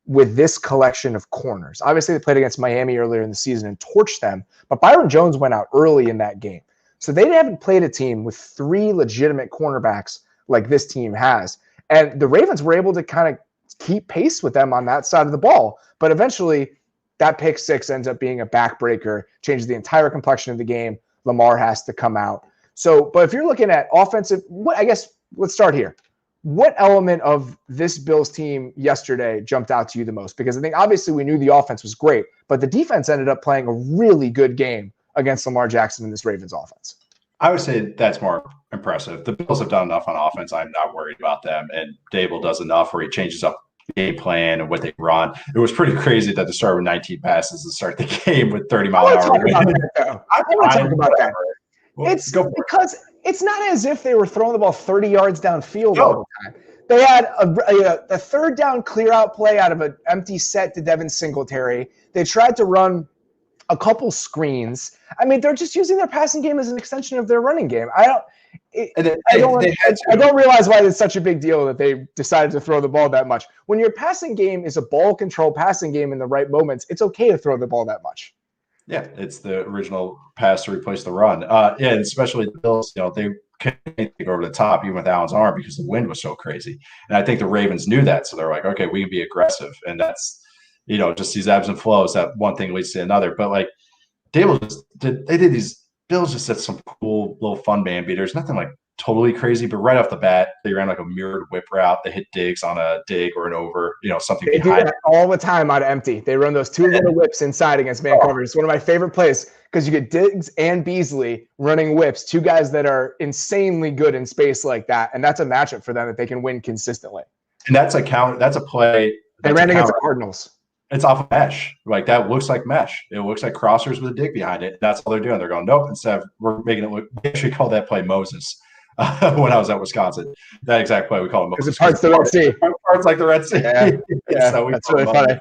with this collection of corners. Obviously, they played against Miami earlier in the season and torched them, but Byron Jones went out early in that game. So they haven't played a team with 3 legitimate cornerbacks like this team has. And the Ravens were able to kind of keep pace with them on that side of the ball. But eventually, that pick 6 ends up being a backbreaker, changes the entire complexion of the game. Lamar has to come out. So, but if you're looking at offensive, I guess let's start here. What element of this Bills team yesterday jumped out to you the most? Because I think obviously we knew the offense was great, but the defense ended up playing a really good game against Lamar Jackson in this Ravens offense. I would say that's more impressive. The Bills have done enough on offense. I'm not worried about them. And Dable does enough where he changes up the game plan and what they run. It was pretty crazy that they started with 19 passes and start the game with 30-mile-an-hour wind. I want to talk about that. Well, it's because it's not as if they were throwing the ball 30 yards downfield all the time. They had a third down clear out play out of an empty set to Devin Singletary. They tried to run a couple screens. I mean, they're just using their passing game as an extension of their running game. I don't realize why it's such a big deal that they decided to throw the ball that much. When your passing game is a ball control passing game in the right moments, it's okay to throw the ball that much. Yeah, it's the original pass to replace the run. And especially the Bills, they couldn't go over the top even with Allen's arm because the wind was so crazy. And I think the Ravens knew that. So they're like, okay, we can be aggressive. And that's, just these ebbs and flows that one thing leads to another. But like Dable these Bills just said some cool little fun man beaters, nothing like totally crazy, but right off the bat, they ran like a mirrored whip route. They hit Diggs on a dig or an over, something they behind. Do that all the time out of empty. They run those 2 little whips inside against man coverage. It's one of my favorite plays because you get Diggs and Beasley running whips, 2 guys that are insanely good in space like that, and that's a matchup for them that they can win consistently. And that's a play. They ran against the Cardinals. It's off of mesh. Like that looks like mesh. It looks like crossers with a dig behind it. That's all they're doing. They're going, nope, instead of we're making it look, we actually call that play Moses. When I was at Wisconsin, that exact play we call it Moses. Because it parts the Red Sea. Parts like the Red Sea. Yeah, so that's really funny.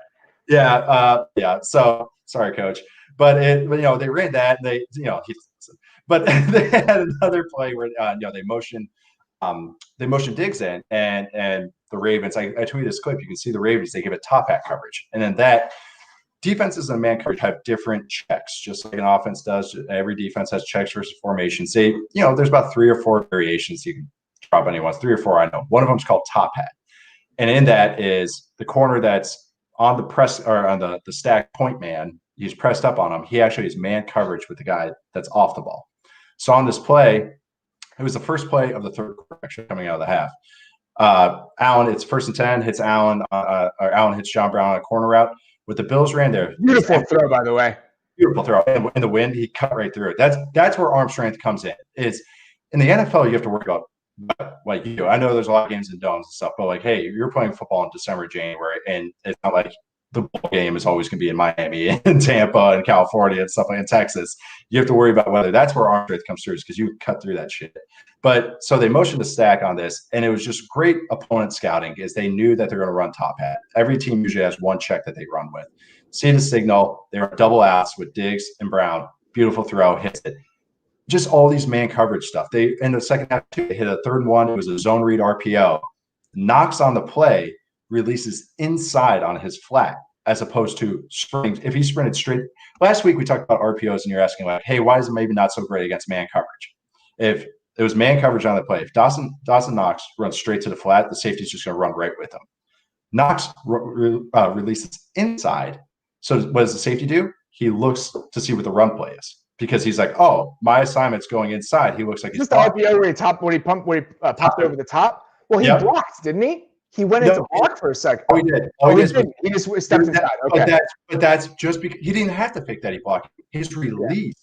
Yeah. So sorry, coach, but they ran that. And but they had another play where they motioned Diggs in, and the Ravens. I tweeted this clip. You can see the Ravens. They give it top hat coverage, and then that. Defenses and man coverage have different checks, just like an offense does. Every defense has checks versus formations. There's about 3 or 4 variations you can drop anyone. 3 or 4, I know. One of them is called top hat. And in that is the corner that's on the press or on the stack point man. He's pressed up on him. He actually has man coverage with the guy that's off the ball. So on this play, it was the first play of the third quarter actually coming out of the half. Allen, it's 1st and 10, hits Allen, or Allen hits John Brown on a corner route. What the Bills ran there. Beautiful throw, by the way. Beautiful throw. In the wind, he cut right through it. That's where arm strength comes in. It's in the NFL, you have to worry about like you. I know there's a lot of games in domes and stuff, but like, hey, you're playing football in December, January, and it's not like the ball game is always going to be in Miami and Tampa and California and stuff like in Texas. You have to worry about whether that's where arm strength comes through, because you cut through that shit. But so they motioned the stack on this, and it was just great opponent scouting because they knew that they're going to run top hat. Every team usually has one check that they run with. See the signal. They were double outs with Diggs and Brown. Beautiful throw, hits it. Just all these man coverage stuff. They in the second half, they hit a 3rd and 1. It was a zone read RPO. Knocks on the play, releases inside on his flat, as opposed to sprinting. If he sprinted straight. Last week we talked about RPOs, and you're asking like, hey, why is it maybe not so great against man coverage? If it was man coverage on the play, if Dawson Knox runs straight to the flat, the safety's just going to run right with him. Knox releases inside. So what does the safety do? He looks to see what the run play is because he's like, oh, my assignment's going inside. He looks like he's just the RPO where he popped over the top. Well, he blocked, didn't he? He went into block for a second. Oh, he did. He just stepped inside. Okay. But that's just because he didn't have to pick that he blocked. His release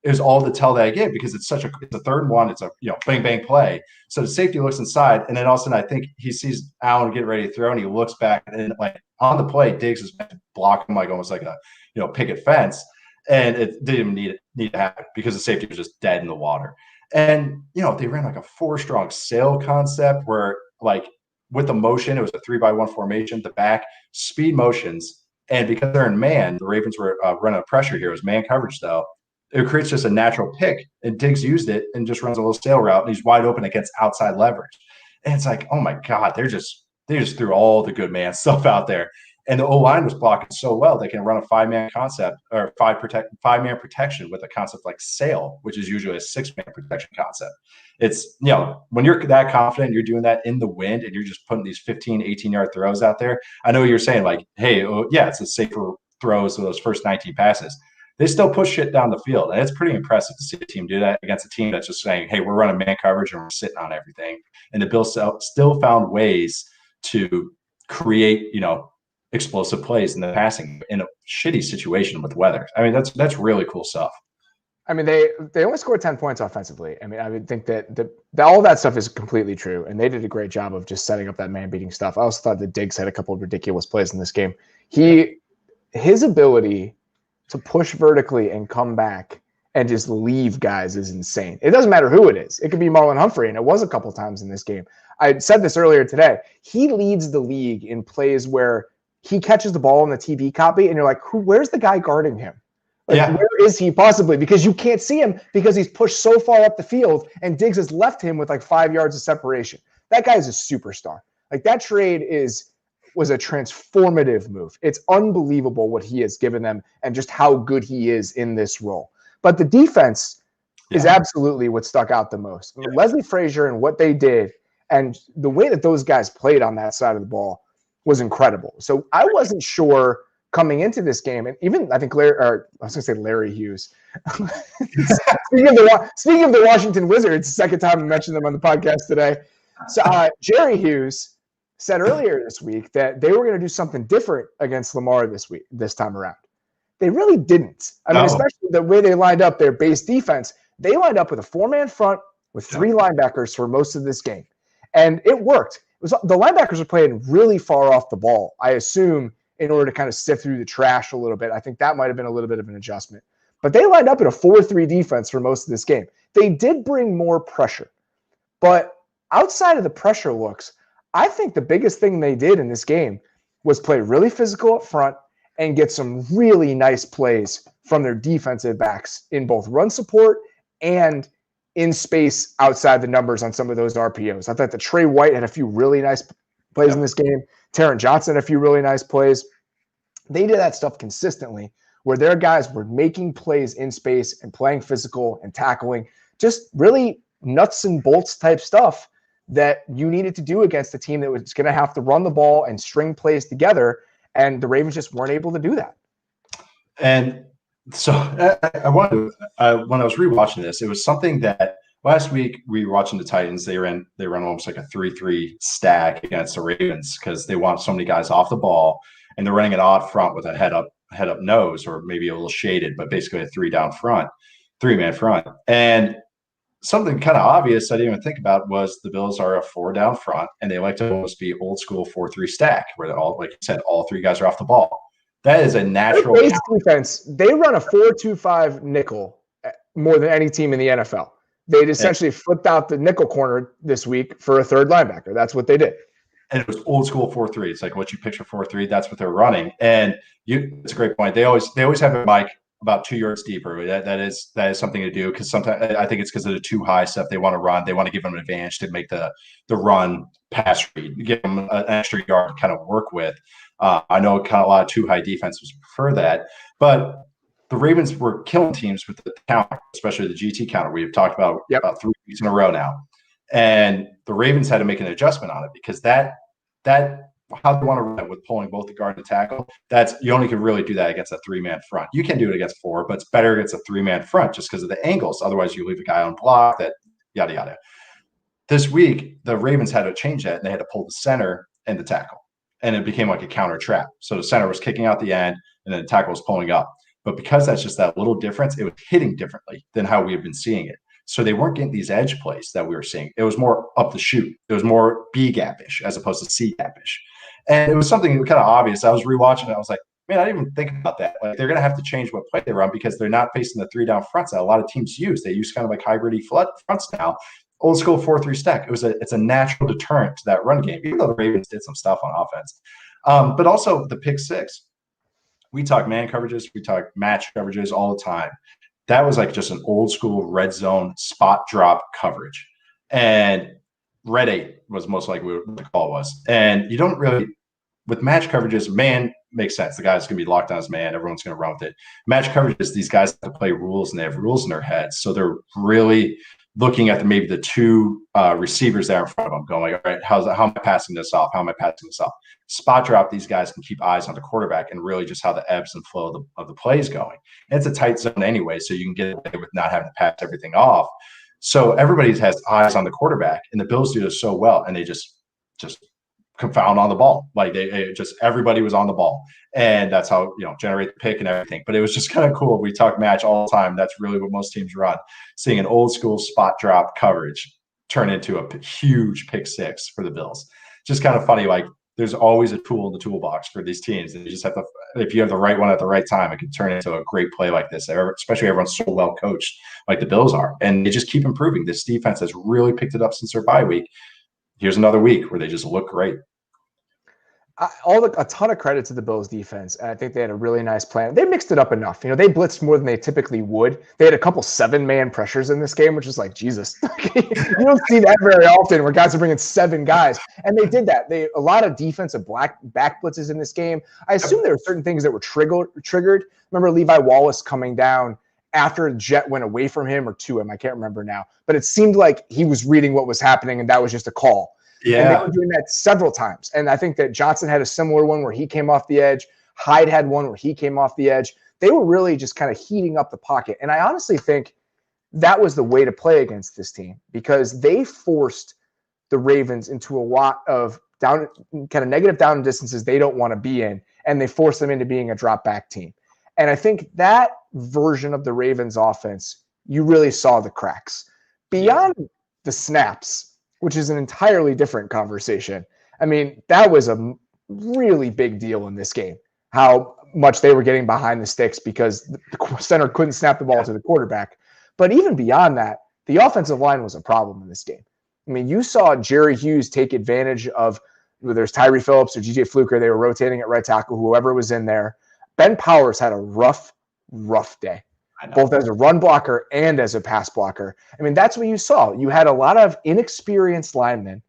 is all the tell that I get because it's a third one. It's a bang bang play. So the safety looks inside, and then all of a sudden I think he sees Allen get ready to throw, and he looks back, and like on the play, Diggs is blocking like almost like a picket fence, and it didn't even need to happen because the safety was just dead in the water. And they ran like a 4-strong sail concept where like with the motion, it was a 3-by-1 formation, the back speed motions, and because they're in man, the Ravens were running a pressure here. It was man coverage though. It creates just a natural pick, and Diggs used it and just runs a little sail route, and he's wide open against outside leverage. And it's like, oh my God, they just threw all the good man stuff out there. And the O-line was blocking so well, they can run a 5-man concept or 5-man protection with a concept like sail, which is usually a 6-man protection concept. It's, when you're that confident, you're doing that in the wind and you're just putting these 15, 18-yard throws out there. I know you're saying like, hey, it's a safer throws of those first 19 passes. They still push shit down the field. And it's pretty impressive to see a team do that against a team that's just saying, hey, we're running man coverage and we're sitting on everything. And the Bills still found ways to create, explosive plays in the passing in a shitty situation with weather. I mean, that's really cool stuff. I mean, they only scored 10 points offensively. I mean, I would think that all that stuff is completely true, and they did a great job of just setting up that man-beating stuff. I also thought that Diggs had a couple of ridiculous plays in this game. His ability to push vertically and come back and just leave guys is insane. It doesn't matter who it is. It could be Marlon Humphrey, and it was a couple times in this game. I said this earlier today. He leads the league in plays where he catches the ball in the TV copy, and you're like, where's the guy guarding him? Where is he possibly? Because you can't see him because he's pushed so far up the field, and Diggs has left him with like 5 yards of separation. That guy is a superstar. Like that trade was a transformative move. It's unbelievable what he has given them and just how good he is in this role. But the defense is absolutely what stuck out the most. Leslie Frazier and what they did and the way that those guys played on that side of the ball was incredible. So I wasn't sure coming into this game, and even I think Larry Hughes. Speaking of the Washington Wizards, second time I mentioned them on the podcast today. So Jerry Hughes said earlier this week that they were going to do something different against Lamar this time around. They really didn't. I mean, especially the way they lined up their base defense. They lined up with a 4-man front with 3 linebackers for most of this game, and it worked. The linebackers are playing really far off the ball, I assume, in order to kind of sift through the trash a little bit. I think that might have been a little bit of an adjustment. But they lined up in a 4-3 defense for most of this game. They did bring more pressure. But outside of the pressure looks, I think the biggest thing they did in this game was play really physical up front and get some really nice plays from their defensive backs in both run support and in space outside the numbers on some of those RPOs. I thought that Trey White had a few really nice plays in this game. Taron Johnson had a few really nice plays. They did that stuff consistently where their guys were making plays in space and playing physical and tackling, just really nuts and bolts type stuff that you needed to do against a team that was going to have to run the ball and string plays together, and the Ravens just weren't able to do that. And so I wanted to, when I was rewatching this, it was something that last week we were watching the Titans. They run almost like a 3-3 stack against the Ravens because they want so many guys off the ball, and they're running an odd front with a head up nose, or maybe a little shaded, but basically a 3-man front. And something kind of obvious I didn't even think about was the Bills are a 4-down front, and they like to almost be old school 4-3 stack, where they're all, like you said, all 3 guys are off the ball. That is a natural base defense. They run a 4-2-5 nickel more than any team in the NFL. They'd essentially flipped out the nickel corner this week for a 3rd linebacker. That's what they did. And it was old school 4-3. It's like what you picture 4-3. That's what they're running. And it's a great point. They always have a mic about 2 yards deeper. That is something to do, because sometimes I think it's because of the too high stuff they want to run. They want to give them an advantage to make the run pass read, give them an extra yard to kind of work with. I know kind of a lot of too high defenses prefer that, but the Ravens were killing teams with the counter, especially the GT counter. We've talked about 3 weeks in a row now. And the Ravens had to make an adjustment on it because that how they want to run it with pulling both the guard and the tackle, you only can really do that against a 3-man front. You can do it against 4, but it's better against a 3-man front just because of the angles. Otherwise, you leave a guy on block, that yada, yada. This week, the Ravens had to change that, and they had to pull the center and the tackle. And it became like a counter trap. So the center was kicking out the end, and then the tackle was pulling up. But because that's just that little difference, it was hitting differently than how we have been seeing it. So they weren't getting these edge plays that we were seeing. It was more up the shoot. It was more B gap-ish as opposed to C gap-ish. And it was something kind of obvious. I was rewatching it. I was like, man, I didn't even think about that. Like, they're going to have to change what play they run because they're not facing the 3-down fronts that a lot of teams use. They use kind of like hybrid fronts now. Old school 4-3 stack. It's a natural deterrent to that run game, even though the Ravens did some stuff on offense. But also the pick 6. We talk man coverages, we talk match coverages all the time. That was like just an old school red zone spot drop coverage. And red 8 was most likely what the call was. And you don't really, with match coverages, man makes sense. The guy's going to be locked on his man. Everyone's going to run with it. Match coverages, these guys have to play rules, and they have rules in their heads. So they're really looking at maybe the 2 receivers there in front of them, going, all right, how am I passing this off? How am I passing this off? Spot drop, these guys can keep eyes on the quarterback and really just how the ebbs and flow of the play is going. And it's a tight zone anyway, so you can get away with not having to pass everything off. So everybody has eyes on the quarterback, and the Bills do this so well, and they just confound on the ball. Like everybody was on the ball, and that's how generate the pick and everything. But it was just kind of cool. We talk match all the time. That's really what most teams run. Seeing an old school spot drop coverage turn into a huge pick 6 for the Bills. Just kind of funny. Like, there's always a tool in the toolbox for these teams, and you just have to. If you have the right one at the right time, it can turn into a great play like this. Especially everyone's so well coached, like the Bills are, and they just keep improving. This defense has really picked it up since their bye week. Here's another week where they just look great. A ton of credit to the Bills defense. And I think they had a really nice plan. They mixed it up enough. They blitzed more than they typically would. They had a couple 7-man pressures in this game, which is like, Jesus. You don't see that very often where guys are bringing 7 guys. And they did that. A lot of defensive back blitzes in this game. I assume there were certain things that were triggered. Remember Levi Wallace coming down after Jet went away from him or to him. I can't remember now. But it seemed like he was reading what was happening, and that was just a call. Yeah. And they were doing that several times. And I think that Johnson had a similar one where he came off the edge. Hyde had one where he came off the edge. They were really just kind of heating up the pocket. And I honestly think that was the way to play against this team because they forced the Ravens into a lot of kind of negative down distances they don't want to be in, and they forced them into being a drop back team. And I think that version of the Ravens offense, you really saw the cracks. Beyond the snaps, which is an entirely different conversation. I mean, that was a really big deal in this game, how much they were getting behind the sticks because the center couldn't snap the ball to the quarterback. But even beyond that, the offensive line was a problem in this game. I mean, you saw Jerry Hughes take advantage of whether it's Tyree Phillips or G.J. Fluker. They were rotating at right tackle, whoever was in there. Ben Powers had a rough day, both as a run blocker and as a pass blocker. I mean, that's what you saw. You had a lot of inexperienced linemen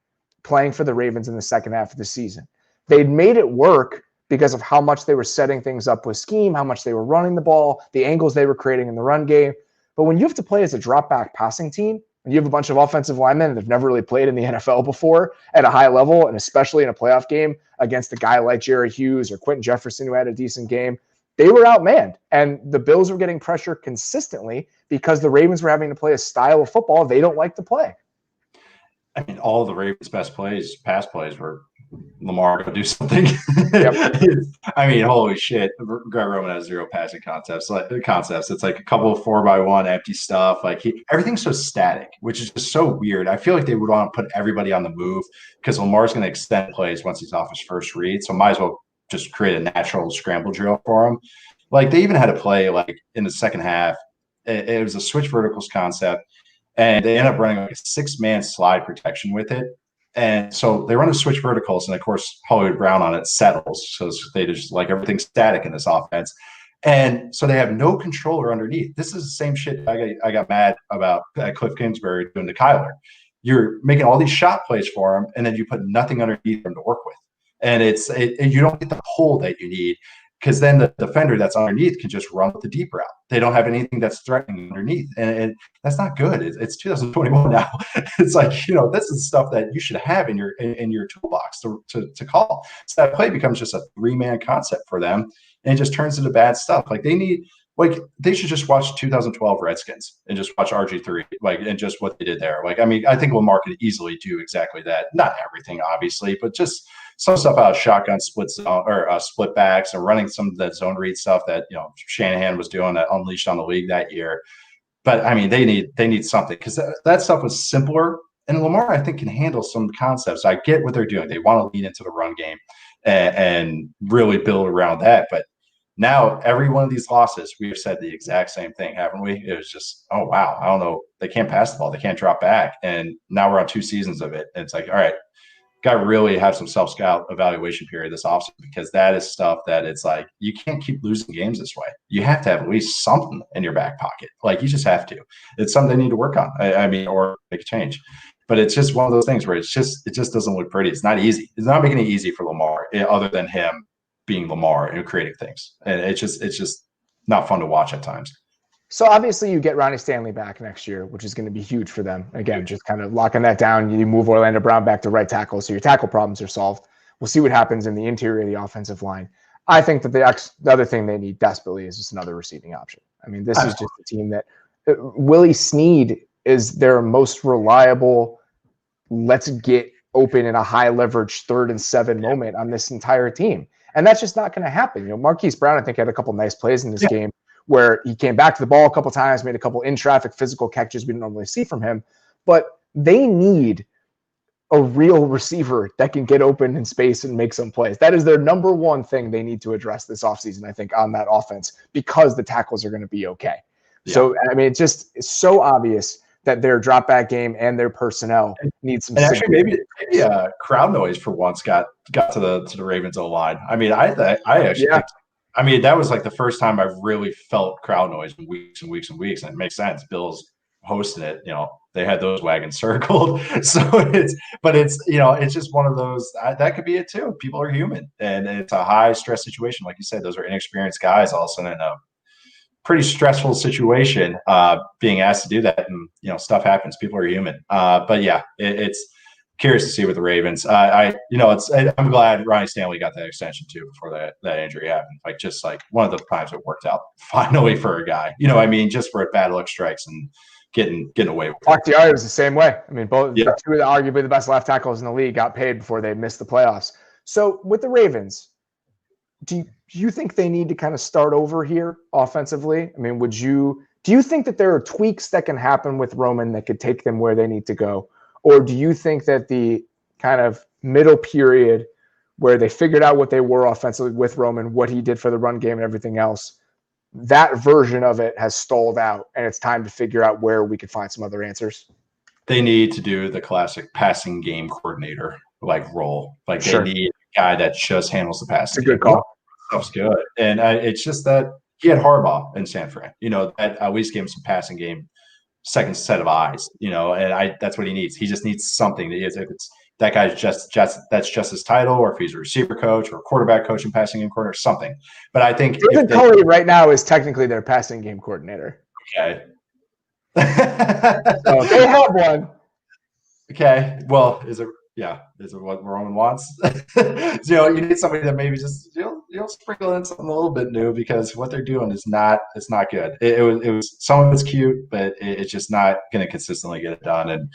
playing for the Ravens in the second half of the season. They'd made it work because of how much they were setting things up with scheme, how much they were running the ball, the angles they were creating in the run game. But when you have to play as a drop-back passing team, and you have a bunch of offensive linemen that have never really played in the NFL before at a high level, and especially in a playoff game against a guy like Jerry Hughes or Quentin Jefferson who had a decent game, they were outmanned. And the Bills were getting pressure consistently because the Ravens were having to play a style of football they don't like to play. I mean, all of the Ravens' best plays, pass plays, were Lamar going to do something. Yep. I mean, holy shit. Greg Roman has 0 passing concepts. It's like a couple of 4x1 empty stuff. Like everything's so static, which is just so weird. I feel like they would want to put everybody on the move because Lamar's going to extend plays once he's off his first read. So might as well just create a natural scramble drill for him. Like they even had a play like in the second half. It was a switch verticals concept, and they ended up running like a 6-man slide protection with it. And so they run a switch verticals, and of course Hollywood Brown on it settles. So they just like everything's static in this offense. And so they have no controller underneath. This is the same shit I got mad about Cliff Kingsbury doing to Kyler. You're making all these shot plays for him, and then you put nothing underneath him to work with. And you don't get the pull that you need. because then the defender that's underneath can just run with the deep route. They don't have anything that's threatening underneath, and that's not good. It's 2021 now. It's like, this is stuff that you should have in your toolbox to call. So that play becomes just a 3-man concept for them, and it just turns into bad stuff. Like they should just watch 2012 Redskins and just watch RG3, and just what they did there. I think Lamar could easily do exactly that. Not everything, obviously, but just some stuff out of shotgun splits or split backs, or running some of that zone read stuff that Shanahan was doing that unleashed on the league that year. But they need something, because that stuff was simpler. And Lamar, I think, can handle some concepts. I get what they're doing. They want to lean into the run game and really build around that. But now, every one of these losses, we've said the exact same thing, haven't we? It was just, oh, wow, I don't know. They can't pass the ball. They can't drop back. And now we're on 2 seasons of it. And it's like, all right, got to really have some self-scout evaluation period this offseason, because that is stuff that it's like, you can't keep losing games this way. You have to have at least something in your back pocket. You just have to. It's something they need to work on, or make a change. But it's just one of those things where it just doesn't look pretty. It's not easy. It's not making it easy for Lamar, other than him being Lamar and creating things. And it's just not fun to watch at times. So obviously you get Ronnie Stanley back next year, which is going to be huge for them. Again, just kind of locking that down. You move Orlando Brown back to right tackle, so your tackle problems are solved. We'll see what happens in the interior of the offensive line. I think that the other thing they need desperately is just another receiving option. This is just a team that Willie Snead is their most reliable, let's get open in a high leverage 3rd and 7 moment on this entire team. And that's just not going to happen. Marquise Brown, I think, had a couple nice plays in this game where he came back to the ball a couple times, made a couple in-traffic physical catches we don't normally see from him. But they need a real receiver that can get open in space and make some plays. That is their number one thing they need to address this offseason, I think, on that offense, because the tackles are going to be okay. Yeah. So, it's so obvious that their drop back game and their personnel need some. And actually, maybe crowd noise for once got to the Ravens O line. I actually think, that was like the first time I've really felt crowd noise in weeks and weeks and weeks, and it makes sense. Bill's hosting it. They had those wagons circled, so it's just one of those that could be it too. People are human, and it's a high stress situation, like you said. Those are inexperienced guys, all of a sudden in a pretty stressful situation, being asked to do that, and stuff happens. People are human, but yeah, it's curious to see with the Ravens. I'm glad Ronnie Stanley got that extension too before that injury happened. Just one of the times it worked out finally for a guy. Just where bad luck strikes and getting away with it. Bakhtiari was the same way. Both two of arguably the best left tackles in the league got paid before they missed the playoffs. So with the Ravens, do you think they need to kind of start over here offensively? Do you think that there are tweaks that can happen with Roman that could take them where they need to go? Or do you think that the kind of middle period where they figured out what they were offensively with Roman, what he did for the run game and everything else, that version of it has stalled out, and it's time to figure out where we could find some other answers? They need to do the classic passing game coordinator role. Sure. They need a guy that just handles the passing. It's a good call. Stuff's good. And it's just that he had Harbaugh in San Fran, that at least gave him some passing game, second set of eyes, and that's what he needs. He just needs something. If it's that guy's that's just his title, or if he's a receiver coach or a quarterback coach and passing game coordinator, something. But I think David Culley right now is technically their passing game coordinator. Okay. So they have one. Okay. Well, is it what Roman wants? You need somebody that maybe just sprinkle in something a little bit new, because what they're doing is not good. It was some of it's cute, but it's just not going to consistently get it done. And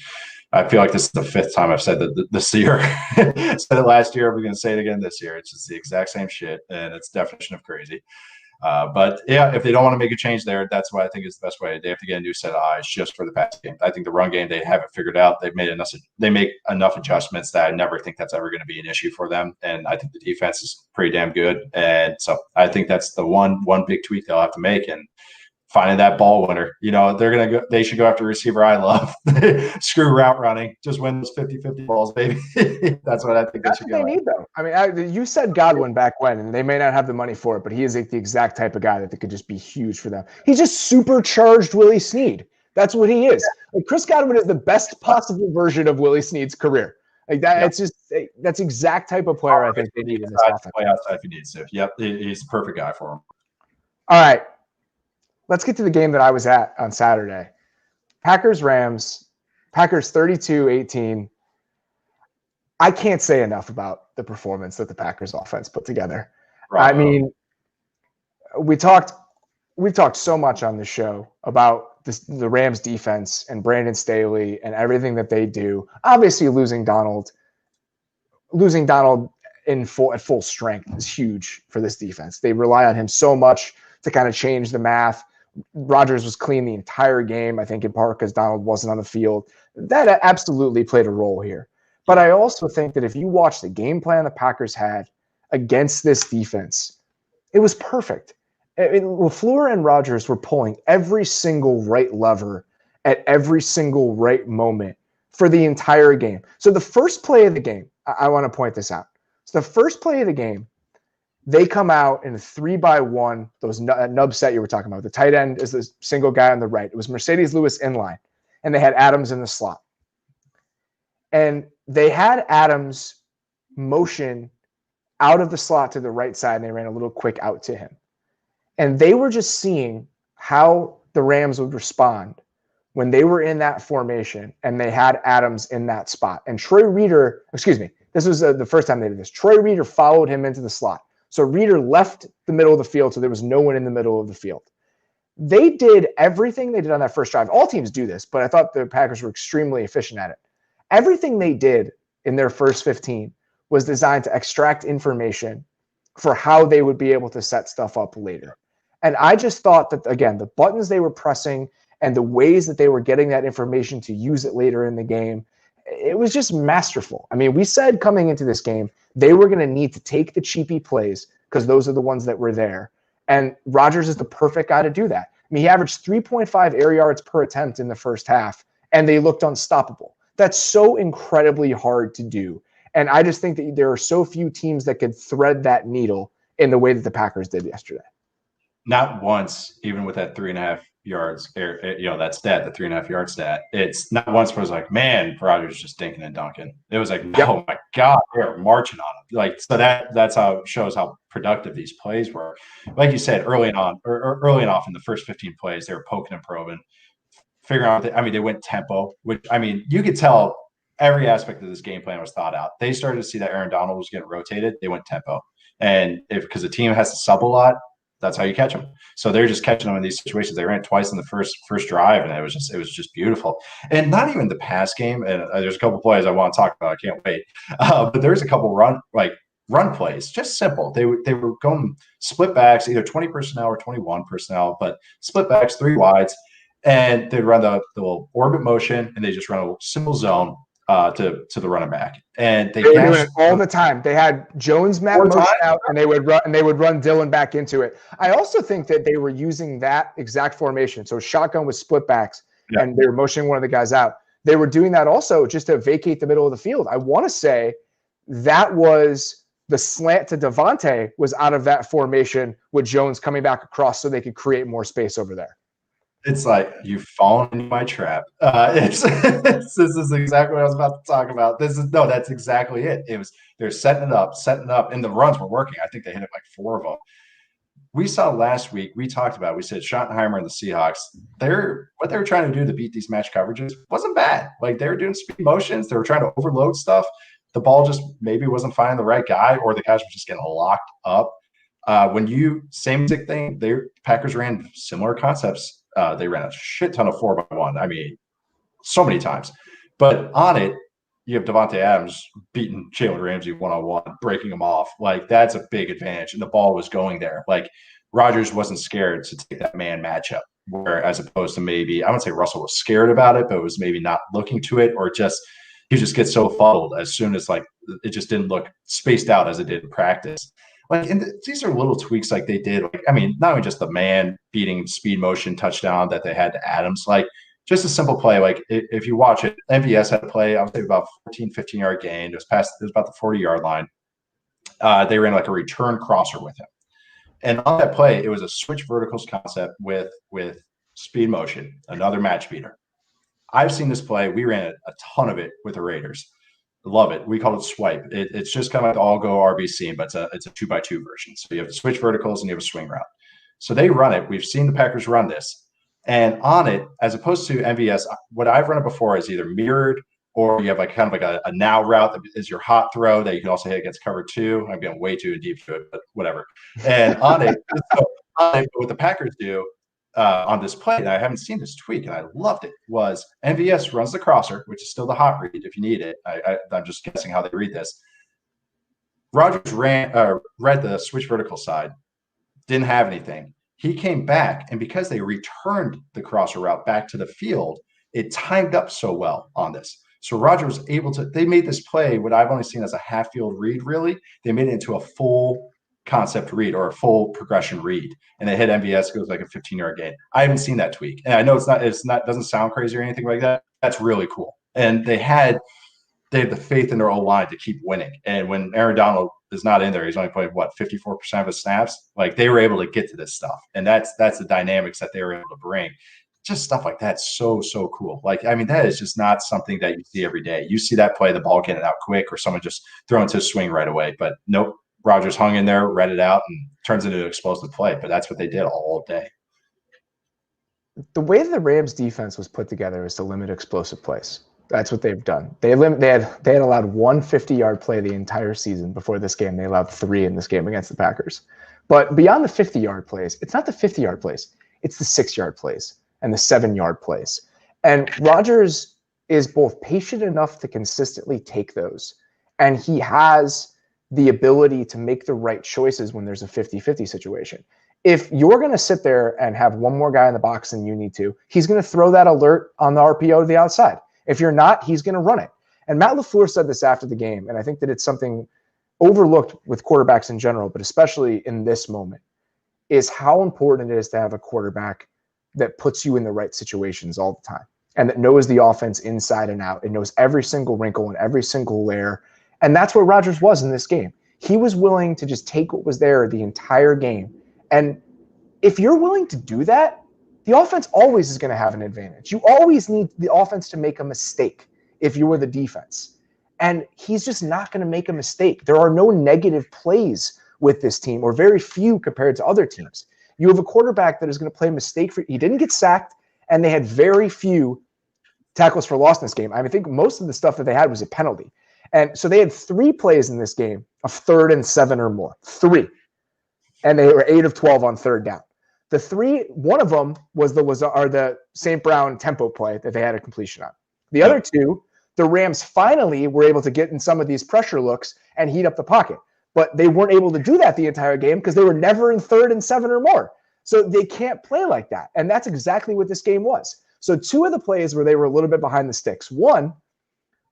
I feel like this is the 5th time I've said that this year. Said it last year. We're going to say it again this year. It's just the exact same shit, and it's definition of crazy. But yeah, if they don't want to make a change there, that's what I think is the best way. They have to get a new set of eyes just for the pass game. I think the run game, they haven't figured out. They make enough adjustments that I never think that's ever going to be an issue for them. And I think the defense is pretty damn good. And so I think that's the one big tweak they'll have to make. And finding that ball winner, they should go after a receiver I love. Screw route running, just win those 50-50 balls, baby. That's what I think that's what they need, though. You said Godwin back when, and they may not have the money for it, but he is the exact type of guy that could just be huge for them. He's just supercharged Willie Snead. That's what he is. Chris Godwin is the best possible version of Willie Snead's career. Like that, it's just that's exact type of player I think they need in this offense. Play outside if he needs to. Yep, he's the perfect guy for him. All right, let's get to the game that I was at on Saturday. Packers-Rams. Packers 32-18. I can't say enough about the performance that the Packers offense put together. Right. I mean, we've talked so much on the show about the Rams defense and Brandon Staley and everything that they do. Obviously, losing Donald at full strength is huge for this defense. They rely on him so much to kind of change the math. Rodgers was clean the entire game, I think in part because Donald wasn't on the field. That absolutely played a role here. But I also think that if you watch the game plan the Packers had against this defense, it was perfect. LaFleur and Rodgers were pulling every single right lever at every single right moment for the entire game. So the first play of the game, I want to point this out. So the first play of the game, they come out in a 3-by-1, those nub set you were talking about. The tight end is the single guy on the right. It was Mercedes Lewis in line, and they had Adams in the slot. And they had Adams motion out of the slot to the right side, and they ran a little quick out to him. And they were just seeing how the Rams would respond when they were in that formation and they had Adams in that spot. And Troy Reeder, this was the first time they did this. Troy Reeder followed him into the slot. So Reeder left the middle of the field, so there was no one in the middle of the field. They did everything they did on that first drive. All teams do this, but I thought the Packers were extremely efficient at it. Everything they did in their first 15 was designed to extract information for how they would be able to set stuff up later. And I just thought that, again, the buttons they were pressing and the ways that they were getting that information to use it later in the game, it was just masterful. I mean, we said coming into this game, they were going to need to take the cheapy plays because those are the ones that were there. And Rodgers is the perfect guy to do that. I mean, he averaged 3.5 air yards per attempt in the first half, and they looked unstoppable. That's so incredibly hard to do. And I just think that there are so few teams that could thread that needle in the way that the Packers did yesterday. Not once, even with that 3.5 yards, that stat, the 3.5 yard stat. It's not once where I was like, man, Rodgers just dinking and dunking. It was like, oh my God, they're marching on him. Like, so that's how it shows how productive these plays were. Like you said, early on, or early enough in the first 15 plays, they were poking and probing, figuring out. They went tempo, which you could tell every aspect of this game plan was thought out. They started to see that Aaron Donald was getting rotated. They went tempo, and because the team has to sub a lot, that's how you catch them. So they're just catching them in these situations. They ran it twice in the first drive, and it was just beautiful. And not even the pass game. And there's a couple plays I want to talk about. I can't wait. But there's a couple run plays, just simple. They were going split backs, either 20 personnel or 21 personnel, but split backs, 3 wides, and they'd run the little orbit motion, and they just run a simple zone to the running back, and they were doing it all the time. They had Jones map motion out, and they would run Dillon back into it. I also think that they were using that exact formation. So shotgun with split backs, and they were motioning one of the guys out. They were doing that also just to vacate the middle of the field. I want to say that was the slant to Devontae was out of that formation with Jones coming back across so they could create more space over there. It's like, you've fallen into my trap. This is exactly what I was about to talk about. That's exactly it. They're setting it up, and the runs were working. I think they hit it like 4 of them. We saw last week, we talked about, we said Schottenheimer and the Seahawks, what they were trying to do to beat these match coverages wasn't bad. Like, they were doing speed motions. They were trying to overload stuff. The ball just maybe wasn't finding the right guy, or the guys were just getting locked up. Same thing, the Packers ran similar concepts. They ran a shit ton of 4-by-1. So many times. But on it, you have Devontae Adams beating Jalen Ramsey one-on-one, breaking him off. Like, that's a big advantage. And the ball was going there. Like, Rodgers wasn't scared to take that man matchup, where as opposed to maybe, I wouldn't say Russell was scared about it, but was maybe not looking to it, or he just gets so fuddled as soon as it just didn't look spaced out as it did in practice. These are little tweaks like they did. Not only just the man beating speed motion touchdown that they had to Adams, just a simple play. If you watch it, MVS had a play, I would say about 14, 15-yard gain. It was about the 40-yard line. They ran a return crosser with him. And on that play, it was a switch verticals concept with speed motion, another match beater. I've seen this play. We ran a ton of it with the Raiders. Love it. We call it swipe. It's just kind of like the all-go RBC, but it's a 2x2 version. So you have the switch verticals and you have a swing route. So they run it. We've seen the Packers run this. And on it, as opposed to MVS, what I've run it before is either mirrored or you have like kind of like a now route that is your hot throw that you can also hit against cover two. I'm getting way too deep to it, but whatever. And on it, what the Packers do on this play, and I haven't seen this tweak, and I loved it, was MVS runs the crosser, which is still the hot read if you need it. I'm just guessing how they read this. Rodgers read the switch vertical side, didn't have anything. He came back, and because they returned the crosser route back to the field, it timed up so well on this. So Rodgers was able to – they made this play, what I've only seen as a half-field read, really. They made it into a full concept read or a full progression read, and they hit MVS. It goes like a 15-yard gain. I haven't seen that tweak, and I know it's not doesn't sound crazy or anything like that. That's really cool. And they had the faith in their O-line to keep winning. And when Aaron Donald is not in there, he's only playing 54% of his snaps. Like they were able to get to this stuff, and that's the dynamics that they were able to bring. Just stuff like that's so cool. Like, I mean, that is just not something that you see every day. You see that play, the ball getting out quick, or someone just throwing to a swing right away. But nope, Rodgers hung in there, read it out, and turns into an explosive play. But that's what they did all day. The way the Rams defense was put together is to limit explosive plays. That's what they've done. They had allowed one 50-yard play the entire season before this game. They allowed 3 in this game against the Packers. But beyond the 50-yard plays, it's not the 50-yard plays. It's the 6-yard plays and the 7-yard plays. And Rodgers is both patient enough to consistently take those, and he has the ability to make the right choices when there's a 50-50 situation. If you're going to sit there and have one more guy in the box than you need to, he's going to throw that alert on the RPO to the outside. If you're not, he's going to run it. And Matt LaFleur said this after the game, and I think that it's something overlooked with quarterbacks in general, but especially in this moment, is how important it is to have a quarterback that puts you in the right situations all the time and that knows the offense inside and out and knows every single wrinkle and every single layer. And that's where Rodgers was in this game. He was willing to just take what was there the entire game. And if you're willing to do that, the offense always is going to have an advantage. You always need the offense to make a mistake if you were the defense. And he's just not going to make a mistake. There are no negative plays with this team, or very few compared to other teams. You have a quarterback that is going to play a mistake for – he didn't get sacked, and they had very few tackles for loss in this game. I think most of the stuff that they had was a penalty. And so they had 3 plays in this game of 3rd and 7 or more. 3. And they were 8 of 12 on 3rd down. The 3, one of them was the St. Brown tempo play that they had a completion on. The other 2, the Rams finally were able to get in some of these pressure looks and heat up the pocket. But they weren't able to do that the entire game because they were never in 3rd and 7 or more. So they can't play like that. And that's exactly what this game was. So 2 of the plays where they were a little bit behind the sticks. One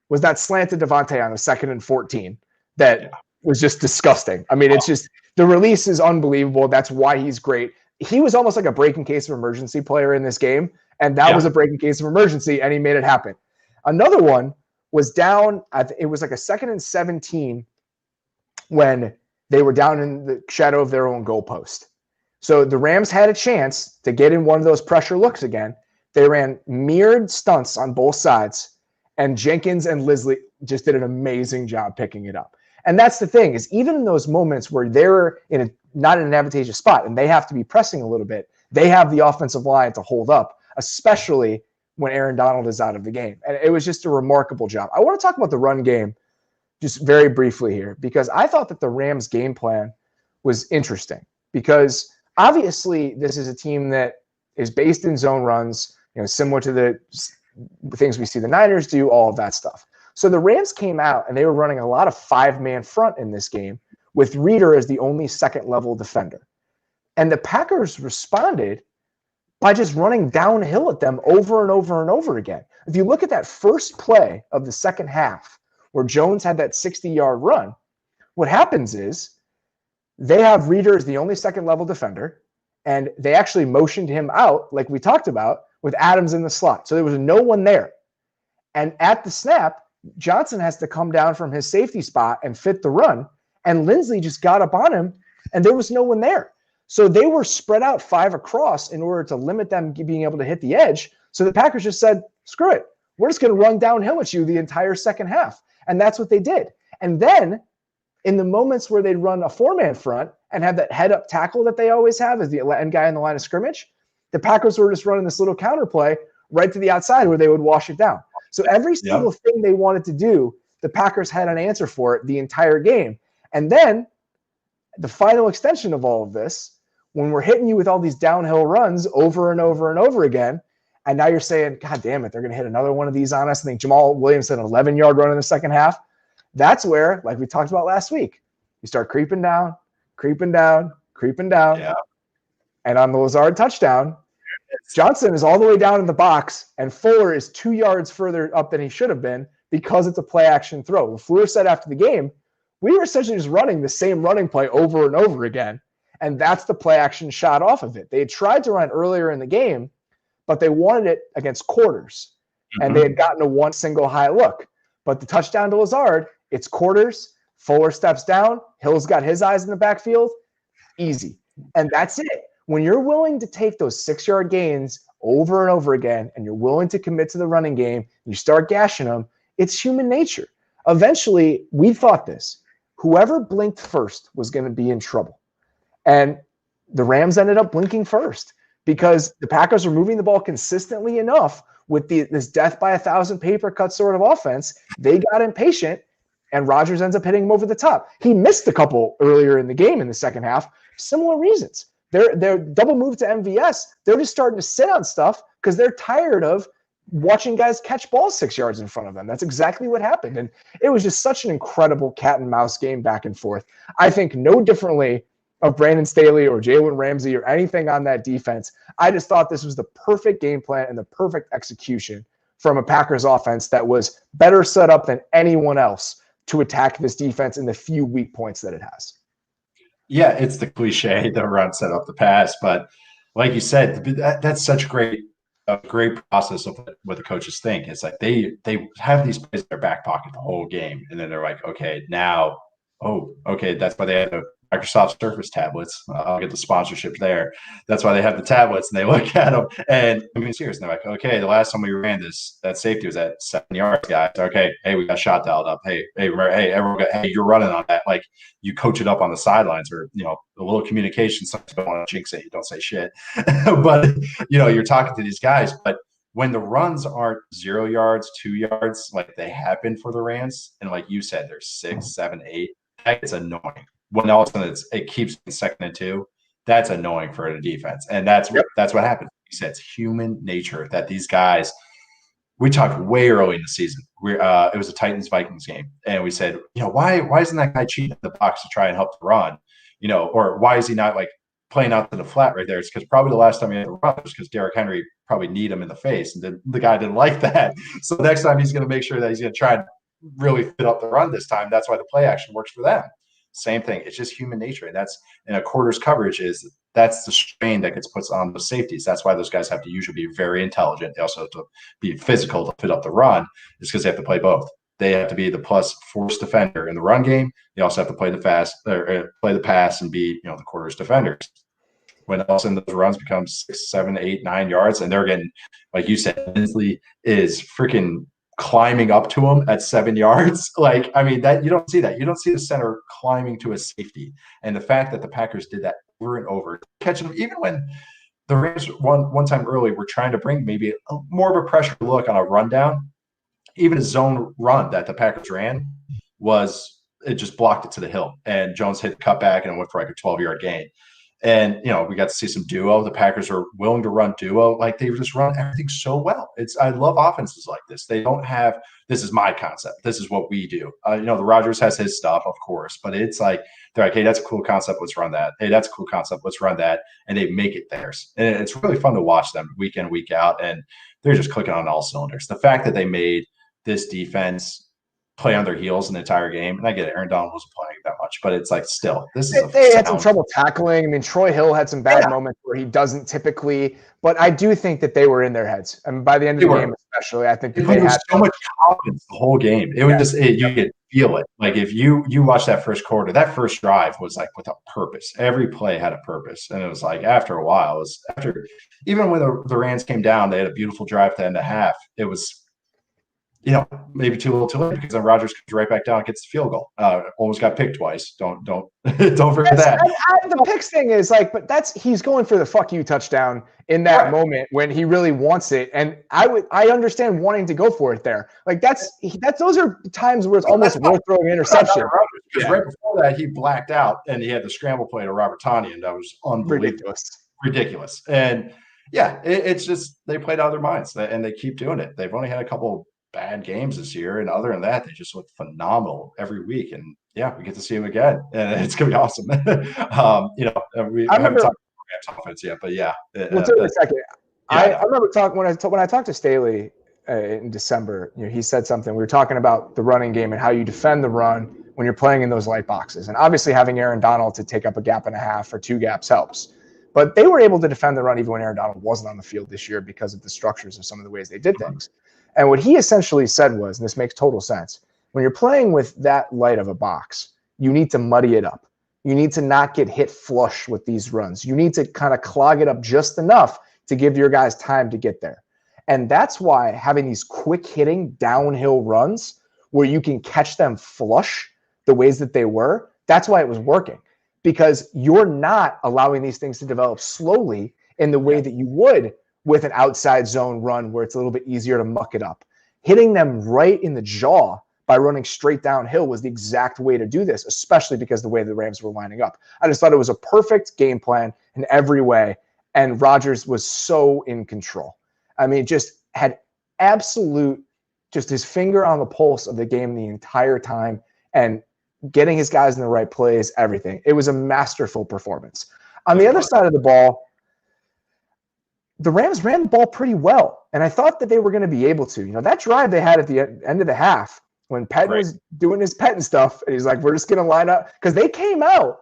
was that slanted Devontae on a 2nd and 14 that was just disgusting. I mean, it's just the release is unbelievable. That's why he's great. He was almost like a break in case of emergency player in this game. And that was a break in case of emergency, and he made it happen. Another one was down. It was like a 2nd and 17 when they were down in the shadow of their own goalpost. So the Rams had a chance to get in one of those pressure looks again. They ran mirrored stunts on both sides, and Jenkins and Lisley just did an amazing job picking it up. And that's the thing, is even in those moments where they're not in an advantageous spot and they have to be pressing a little bit, they have the offensive line to hold up, especially when Aaron Donald is out of the game. And it was just a remarkable job. I want to talk about the run game just very briefly here, because I thought that the Rams game plan was interesting, because obviously this is a team that is based in zone runs, similar to the things we see the Niners do, all of that stuff. So the Rams came out and they were running a lot of 5-man front in this game with Reeder as the only 2nd-level defender. And the Packers responded by just running downhill at them over and over and over again. If you look at that first play of the second half where Jones had that 60-yard run, what happens is they have Reeder as the only 2nd-level defender, and they actually motioned him out, like we talked about, with Adams in the slot. So there was no one there. And at the snap, Johnson has to come down from his safety spot and fit the run, and Lindsley just got up on him, and there was no one there. So they were spread out 5 across in order to limit them being able to hit the edge. So the Packers just said, screw it. We're just going to run downhill at you the entire second half. And that's what they did. And then in the moments where they'd run a 4-man front and have that head up tackle that they always have as the end guy in the line of scrimmage, the Packers were just running this little counter play right to the outside where they would wash it down. So every single thing they wanted to do, the Packers had an answer for it the entire game. And then the final extension of all of this, when we're hitting you with all these downhill runs over and over and over again, and now you're saying, God damn it, they're going to hit another one of these on us. I think Jamal Williams had an 11-yard run in the second half. That's where, like we talked about last week, you start creeping down. Yeah. And on the Lazard touchdown, Johnson is all the way down in the box, and Fuller is 2 yards further up than he should have been because it's a play-action throw. LaFleur said after the game, we were essentially just running the same running play over and over again, and that's the play-action shot off of it. They had tried to run earlier in the game, but they wanted it against quarters, and they had gotten a one single high look. But the touchdown to Lazard, it's quarters, Fuller steps down, Hill's got his eyes in the backfield, easy. And that's it. When you're willing to take those 6-yard gains over and over again, and you're willing to commit to the running game, you start gashing them, it's human nature. Eventually, we thought this. Whoever blinked first was going to be in trouble. And the Rams ended up blinking first because the Packers were moving the ball consistently enough with this death by 1,000 paper cut sort of offense. They got impatient, and Rodgers ends up hitting him over the top. He missed a couple earlier in the game in the second half. Similar reasons. They're double move to MVS. They're just starting to sit on stuff because they're tired of watching guys catch balls 6 yards in front of them. That's exactly what happened. And it was just such an incredible cat and mouse game back and forth. I think no differently of Brandon Staley or Jalen Ramsey or anything on that defense. I just thought this was the perfect game plan and the perfect execution from a Packers offense that was better set up than anyone else to attack this defense in the few weak points that it has. Yeah, it's the cliche, the run set up the pass. But like you said, that's such a great process of what the coaches think. It's like they have these plays in their back pocket the whole game. And then they're like, okay, now, that's why they have the Microsoft Surface tablets. I'll get the sponsorship there. That's why they have the tablets, and they look at them. And I mean, seriously, they're like, okay, the last time we ran this, that safety was at 7 yards, guys. Okay, hey, we got shot dialed up. Hey, remember, everyone hey, you're running on that. Like, you coach it up on the sidelines, or a little communication. Sometimes you don't want to jinx it. You don't say shit, but you're talking to these guys. But when the runs aren't 0 yards, 2 yards, like they have been for the Rams, and like you said, they're 6, 7, 8. It's annoying. When all of a sudden it keeps 2nd and 2, that's annoying for a defense. And that's what happens. He said it's human nature that these guys, we talked way early in the season. It was a Titans-Vikings game. And we said, why isn't that guy cheating the box to try and help the run? Or why is he not like playing out to the flat right there? It's because probably the last time he had to run was because Derrick Henry probably kneed him in the face. And the guy didn't like that. So next time he's going to make sure that he's going to try and really fit up the run this time. That's why the play action works for them. Same thing. It's just human nature. And that's in a quarter's coverage that's the strain that gets put on the safeties. That's why those guys have to usually be very intelligent. They also have to be physical to fit up the run. It's because they have to play both. They have to be the plus force defender in the run game. They also have to play the pass and be, the quarter's defenders. When all of a sudden those runs become 6, 7, 8, 9 yards, and they're getting, like you said, Lindsley is freaking climbing up to him at 7 yards. Like, I mean, that you don't see that. You don't see the center climbing to a safety. And the fact that the Packers did that over and over, catching them, even when the Rams one time early were trying to bring maybe more of a pressure look on a rundown, even a zone run that the Packers ran it just blocked it to the hill. And Jones hit the cutback and it went for like a 12-yard gain. And, we got to see some duo. The Packers are willing to run duo. Like, they just run everything so well. I love offenses like this. They don't have, this is my concept. This is what we do. The Rodgers has his stuff, of course, but it's like, they're like, hey, that's a cool concept. Let's run that. Hey, that's a cool concept. Let's run that. And they make it theirs. And it's really fun to watch them week in, week out. And they're just clicking on all cylinders. The fact that they made this defense play on their heels in the entire game. And I get it, Aaron Donald wasn't playing that much, but it's like, still, they had some trouble tackling. I mean, Troy Hill had some bad moments where he doesn't typically, but I do think that they were in their heads. And by the end of the game, especially, I think they had so much confidence the whole game. It was you could feel it. Like, if you watch that first quarter, that first drive was like with a purpose. Every play had a purpose. And it was like, after a while, even when the Rams came down, they had a beautiful drive to end the half. It was maybe too little too late, because then Rodgers comes right back down and gets the field goal. Almost got picked twice. Don't don't forget that. The picks thing is like, but he's going for the fuck you touchdown in that moment when he really wants it, and I understand wanting to go for it there. Like those are times where it's almost worth throwing an interception. Because right before that he blacked out and he had the scramble play to Robert Tonyan. That was unbelievable, ridiculous. And yeah, it's just they played out of their minds, and they keep doing it. They've only had a couple bad games this year, and other than that, they just look phenomenal every week. And yeah, we get to see them again, and it's gonna be awesome. We haven't talked about offense yet, but yeah. We'll do it in a second. I remember talking when I talked to Staley in December. He said something. We were talking about the running game and how you defend the run when you're playing in those light boxes, and obviously having Aaron Donald to take up a gap and a half or two gaps helps. But they were able to defend the run even when Aaron Donald wasn't on the field this year because of the structures of some of the ways they did things. And what he essentially said was, and this makes total sense, when you're playing with that light of a box, you need to muddy it up. You need to not get hit flush with these runs. You need to kind of clog it up just enough to give your guys time to get there. And that's why having these quick hitting downhill runs where you can catch them flush the ways that they were, that's why it was working. Because you're not allowing these things to develop slowly in the way that you would with an outside zone run where it's a little bit easier to muck it up. Hitting them right in the jaw by running straight downhill was the exact way to do this, especially because the way the Rams were lining up. I just thought it was a perfect game plan in every way, and Rodgers was so in control. I mean, just had absolute, just his finger on the pulse of the game the entire time, and getting his guys in the right plays, everything. It was a masterful performance. On the other side of the ball, the Rams ran the ball pretty well, and I thought that they were going to be able to. That drive they had at the end of the half when Pettin was doing his Pettin stuff, and he's like, we're just going to line up, because they came out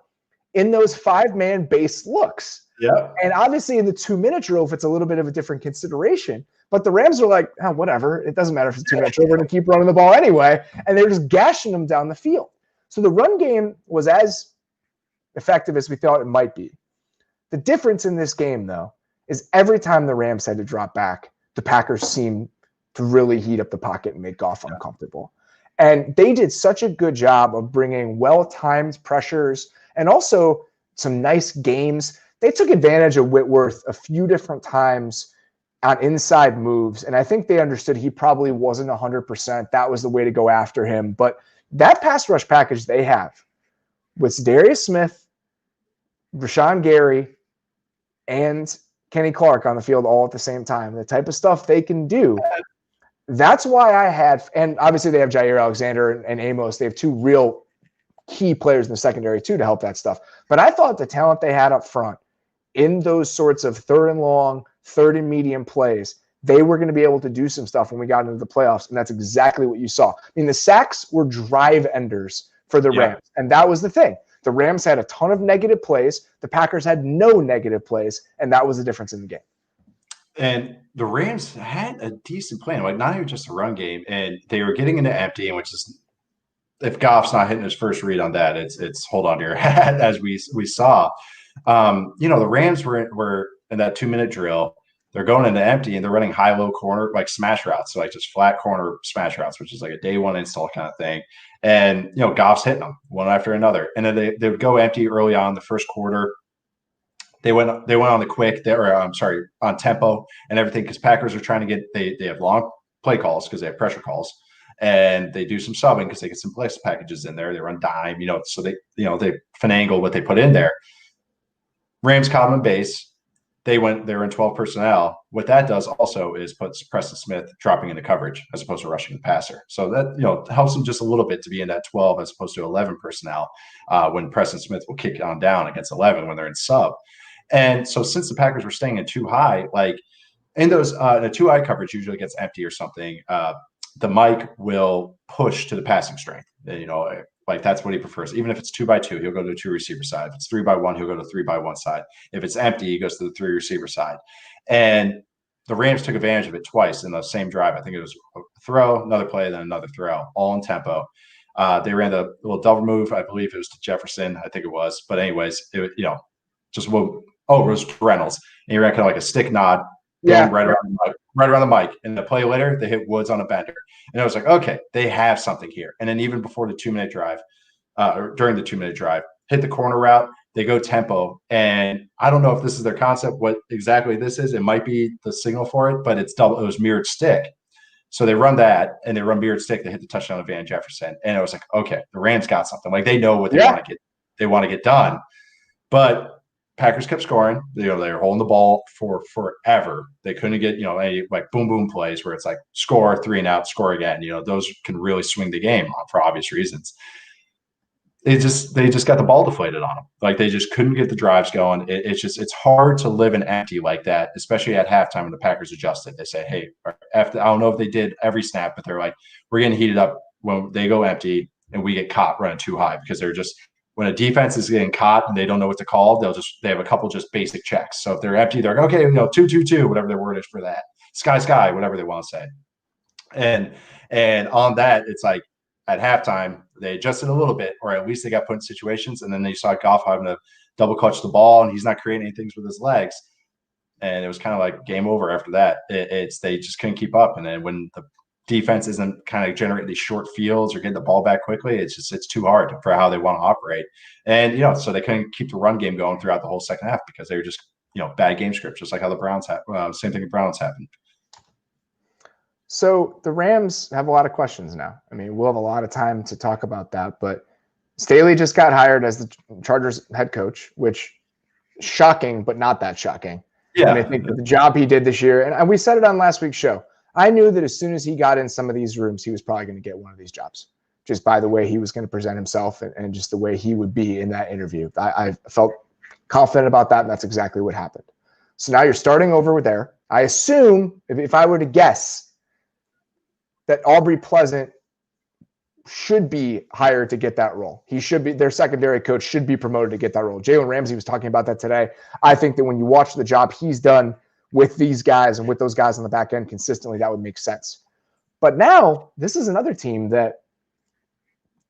in those 5-man base looks. Yeah. And obviously in the 2-minute drill, if it's a little bit of a different consideration, but the Rams are like, oh, whatever. It doesn't matter if it's 2-minute drill. We're going to keep running the ball anyway, and they're just gashing them down the field. So the run game was as effective as we thought it might be. The difference in this game, though, is every time the Rams had to drop back, the Packers seemed to really heat up the pocket and make Goff uncomfortable. And they did such a good job of bringing well-timed pressures and also some nice games. They took advantage of Whitworth a few different times on inside moves, and I think they understood he probably wasn't 100%. That was the way to go after him. But that pass rush package they have with Darius Smith, Rashawn Gary, and Kenny Clark on the field all at the same time, the type of stuff they can do, that's why I had – and obviously they have Jair Alexander and Amos. They have two real key players in the secondary too to help that stuff. But I thought the talent they had up front in those sorts of third and long, third and medium plays, they were going to be able to do some stuff when we got into the playoffs, and that's exactly what you saw. I mean, the sacks were drive enders for the Rams, and that was the thing. The Rams had a ton of negative plays. The Packers had no negative plays, and that was the difference in the game. And the Rams had a decent plan, like not even just a run game, and they were getting into empty, which is, if Goff's not hitting his first read on that, it's hold on to your hat, as we saw. The Rams were in that 2-minute drill. They're going into empty and they're running high-low corner, like smash routes. So like just flat corner smash routes, which is like a day one install kind of thing. And, Goff's hitting them one after another. And then they would go empty early on the first quarter. They went on the quick, on tempo and everything, because Packers are trying to get, they have long play calls because they have pressure calls. And they do some subbing because they get some blitz packages in there. They run dime, so they finagle what they put in there. Rams caught them in base. They were in 12 personnel. What that does also is puts Preston Smith dropping into coverage as opposed to rushing the passer. So that helps them just a little bit to be in that 12 as opposed to 11 personnel when Preston Smith will kick on down against 11 when they're in sub. And so since the Packers were staying in too high, like in those the 2-eye coverage usually gets empty or something, the Mike will push to the passing strength. Like that's what he prefers. Even if it's 2x2, he'll go to the 2-receiver side. If it's 3x1, he'll go to the 3x1 side. If it's empty, he goes to the 3-receiver side. And the Rams took advantage of it twice in the same drive. I think it was a throw, another play, then another throw, all in tempo. They ran the little double move. I believe it was to Jefferson. I think it was. But anyways, it was Reynolds. And he ran kind of like a stick nod boom, right around the mic. And the play later, they hit Woods on a bender. And I was like, okay, they have something here. And then even before the 2-minute drive, or during the 2-minute drive, hit the corner route. They go tempo. And I don't know if this is their concept, what exactly this is. It might be the signal for it, but it was mirrored stick. So they run that, and they run mirrored stick. They hit the touchdown of Van Jefferson. And I was like, okay, the Rams got something. Like, they know what they want to get done. But Packers kept scoring. They were holding the ball for forever. They couldn't get, any like boom, boom plays where it's like score, 3 and out, score again. Those can really swing the game for obvious reasons. They just got the ball deflated on them. Like, they just couldn't get the drives going. It's hard to live an empty like that, especially at halftime when the Packers adjusted. They say, hey, after, I don't know if they did every snap, but they're like, we're getting heated up when they go empty and we get caught running too high, because they're just, when a defense is getting caught and they don't know what to call, they have a couple just basic checks. So if they're empty, they're like, okay, 2-2-2, whatever their word is for that. Sky, whatever they want to say. And on that, it's like, at halftime, they adjusted a little bit, or at least they got put in situations, and then they saw Goff having to double clutch the ball, and he's not creating any things with his legs. And it was kind of like game over after that. They just couldn't keep up. And then when the defense isn't kind of generating these short fields or getting the ball back quickly, it's too hard for how they want to operate. And, so they couldn't keep the run game going throughout the whole second half because they were just, bad game scripts, just like how the Browns have. Same thing the Browns happened. So the Rams have a lot of questions now. I mean, we'll have a lot of time to talk about that, but Staley just got hired as the Chargers head coach, which shocking, but not that shocking. Yeah. And I think that the job he did this year, and we said it on last week's show, I knew that as soon as he got in some of these rooms, he was probably going to get one of these jobs, just by the way he was going to present himself and just the way he would be in that interview. I felt confident about that, and that's exactly what happened. So now you're starting over there. I assume, if I were to guess, that Aubrey Pleasant should be hired to get that role. He should be, their secondary coach should be promoted to get that role. Jalen Ramsey was talking about that today. I think that when you watch the job he's done with these guys and with those guys on the back end consistently, that would make sense. But now this is another team that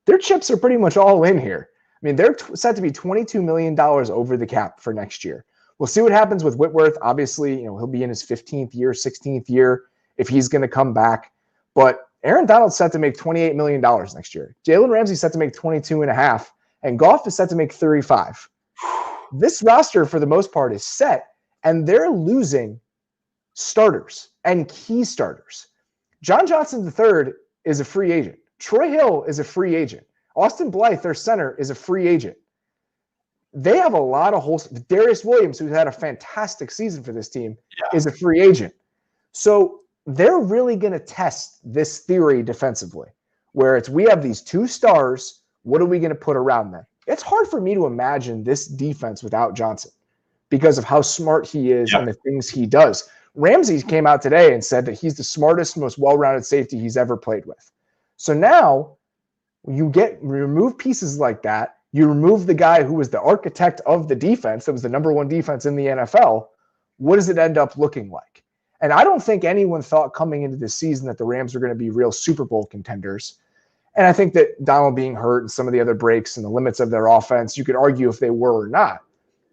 their chips are pretty much all in here. I mean, they're set to be $22 million over the cap for next year. We'll see what happens with Whitworth. Obviously, he'll be in his 15th year, 16th year if he's going to come back. But Aaron Donald's set to make $28 million next year. Jalen Ramsey's set to make $22.5 million, and Goff is set to make $35 million. This roster, for the most part, is set, and they're losing starters and key starters. John Johnson III is a free agent. Troy Hill is a free agent. Austin Blythe, their center, is a free agent. They have a lot of holes. Darius Williams, who's had a fantastic season for this team, is a free agent. So they're really going to test this theory defensively, where we have these 2 stars. What are we going to put around them? It's hard for me to imagine this defense without Johnson because of how smart he is and the things he does. Ramsey came out today and said that he's the smartest, most well-rounded safety he's ever played with. So now you remove pieces like that. You remove the guy who was the architect of the defense, that was the number 1 defense in the NFL. What does it end up looking like? And I don't think anyone thought coming into this season that the Rams were going to be real Super Bowl contenders. And I think that Donald being hurt and some of the other breaks and the limits of their offense, you could argue if they were or not.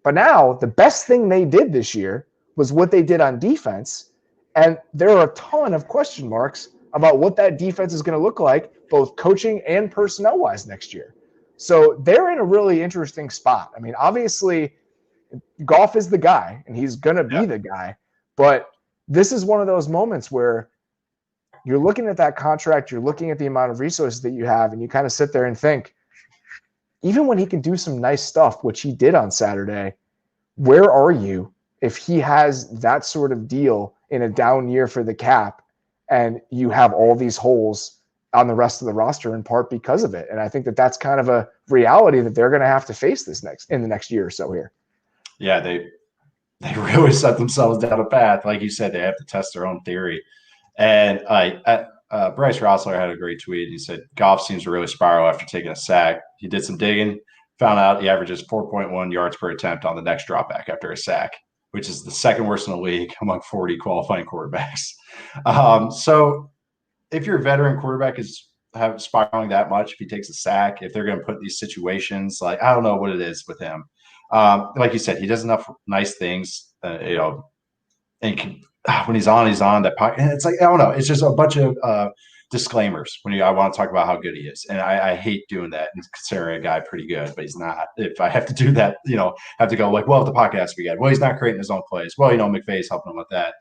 But now the best thing they did this year was what they did on defense. And there are a ton of question marks about what that defense is going to look like, both coaching and personnel-wise next year. So they're in a really interesting spot. I mean, obviously, Goff is the guy, and he's going to be the guy. But this is one of those moments where you're looking at that contract, you're looking at the amount of resources that you have, and you kind of sit there and think, even when he can do some nice stuff, which he did on Saturday, where are you if he has that sort of deal in a down year for the cap and you have all these holes on the rest of the roster in part because of it? And I think that that's kind of a reality that they're going to have to face in the next year or so here. Yeah, they really set themselves down a path. Like you said, they have to test their own theory. And Bryce Rossler had a great tweet. He said, Goff seems to really spiral after taking a sack. He did some digging, found out he averages 4.1 yards per attempt on the next dropback after a sack, which is the second worst in the league among 40 qualifying quarterbacks. So if your veteran quarterback is spiraling that much, if he takes a sack, if they're going to put these situations, like, I don't know what it is with him. Like you said, he does enough nice things, and when he's on that pocket. And it's like, I don't know. It's just a bunch of disclaimers when I want to talk about how good he is. And I hate doing that and considering a guy pretty good, but he's not. If I have to do that, have to go like, well, if the podcast we got, well, he's not creating his own plays. Well, McVay's helping him with that.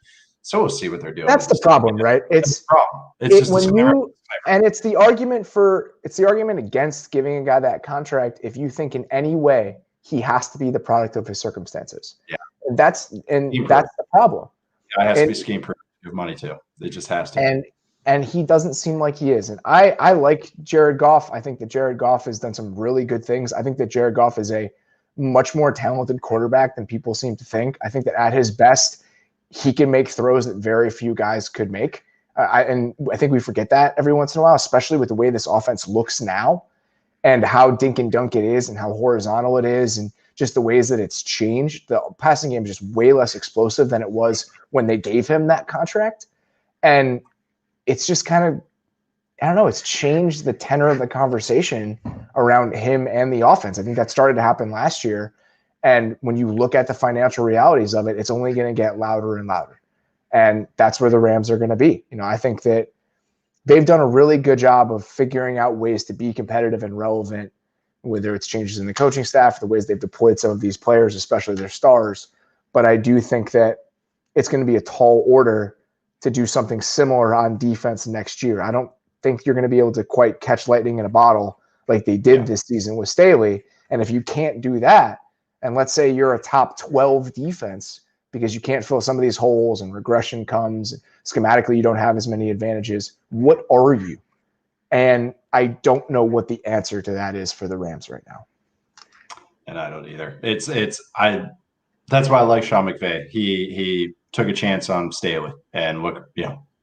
So we'll see what they're doing. That's the problem, right? It's the problem. It's just when and it's the argument against giving a guy that contract if you think in any way he has to be the product of his circumstances. Yeah. That's the problem. Guy has to be scheme proof of money too. It just has to. And he doesn't seem like he is. And I like Jared Goff. I think that Jared Goff has done some really good things. I think that Jared Goff is a much more talented quarterback than people seem to think. I think that at his best, he can make throws that very few guys could make. And I think we forget that every once in a while, especially with the way this offense looks now and how dink and dunk it is and how horizontal it is and just the ways that it's changed. The passing game is just way less explosive than it was when they gave him that contract. And it's just kind of, I don't know, it's changed the tenor of the conversation around him and the offense. I think that started to happen last year. And when you look at the financial realities of it, it's only going to get louder and louder. And that's where the Rams are going to be. I think that they've done a really good job of figuring out ways to be competitive and relevant, whether it's changes in the coaching staff, the ways they've deployed some of these players, especially their stars. But I do think that it's going to be a tall order to do something similar on defense next year. I don't think you're going to be able to quite catch lightning in a bottle like they did this season with Staley. And if you can't do that, and let's say you're a top 12 defense because you can't fill some of these holes and regression comes, schematically you don't have as many advantages, what are you? And I don't know what the answer to that is for the Rams right now. And I don't either. That's why I like Sean McVay. He took a chance on Staley and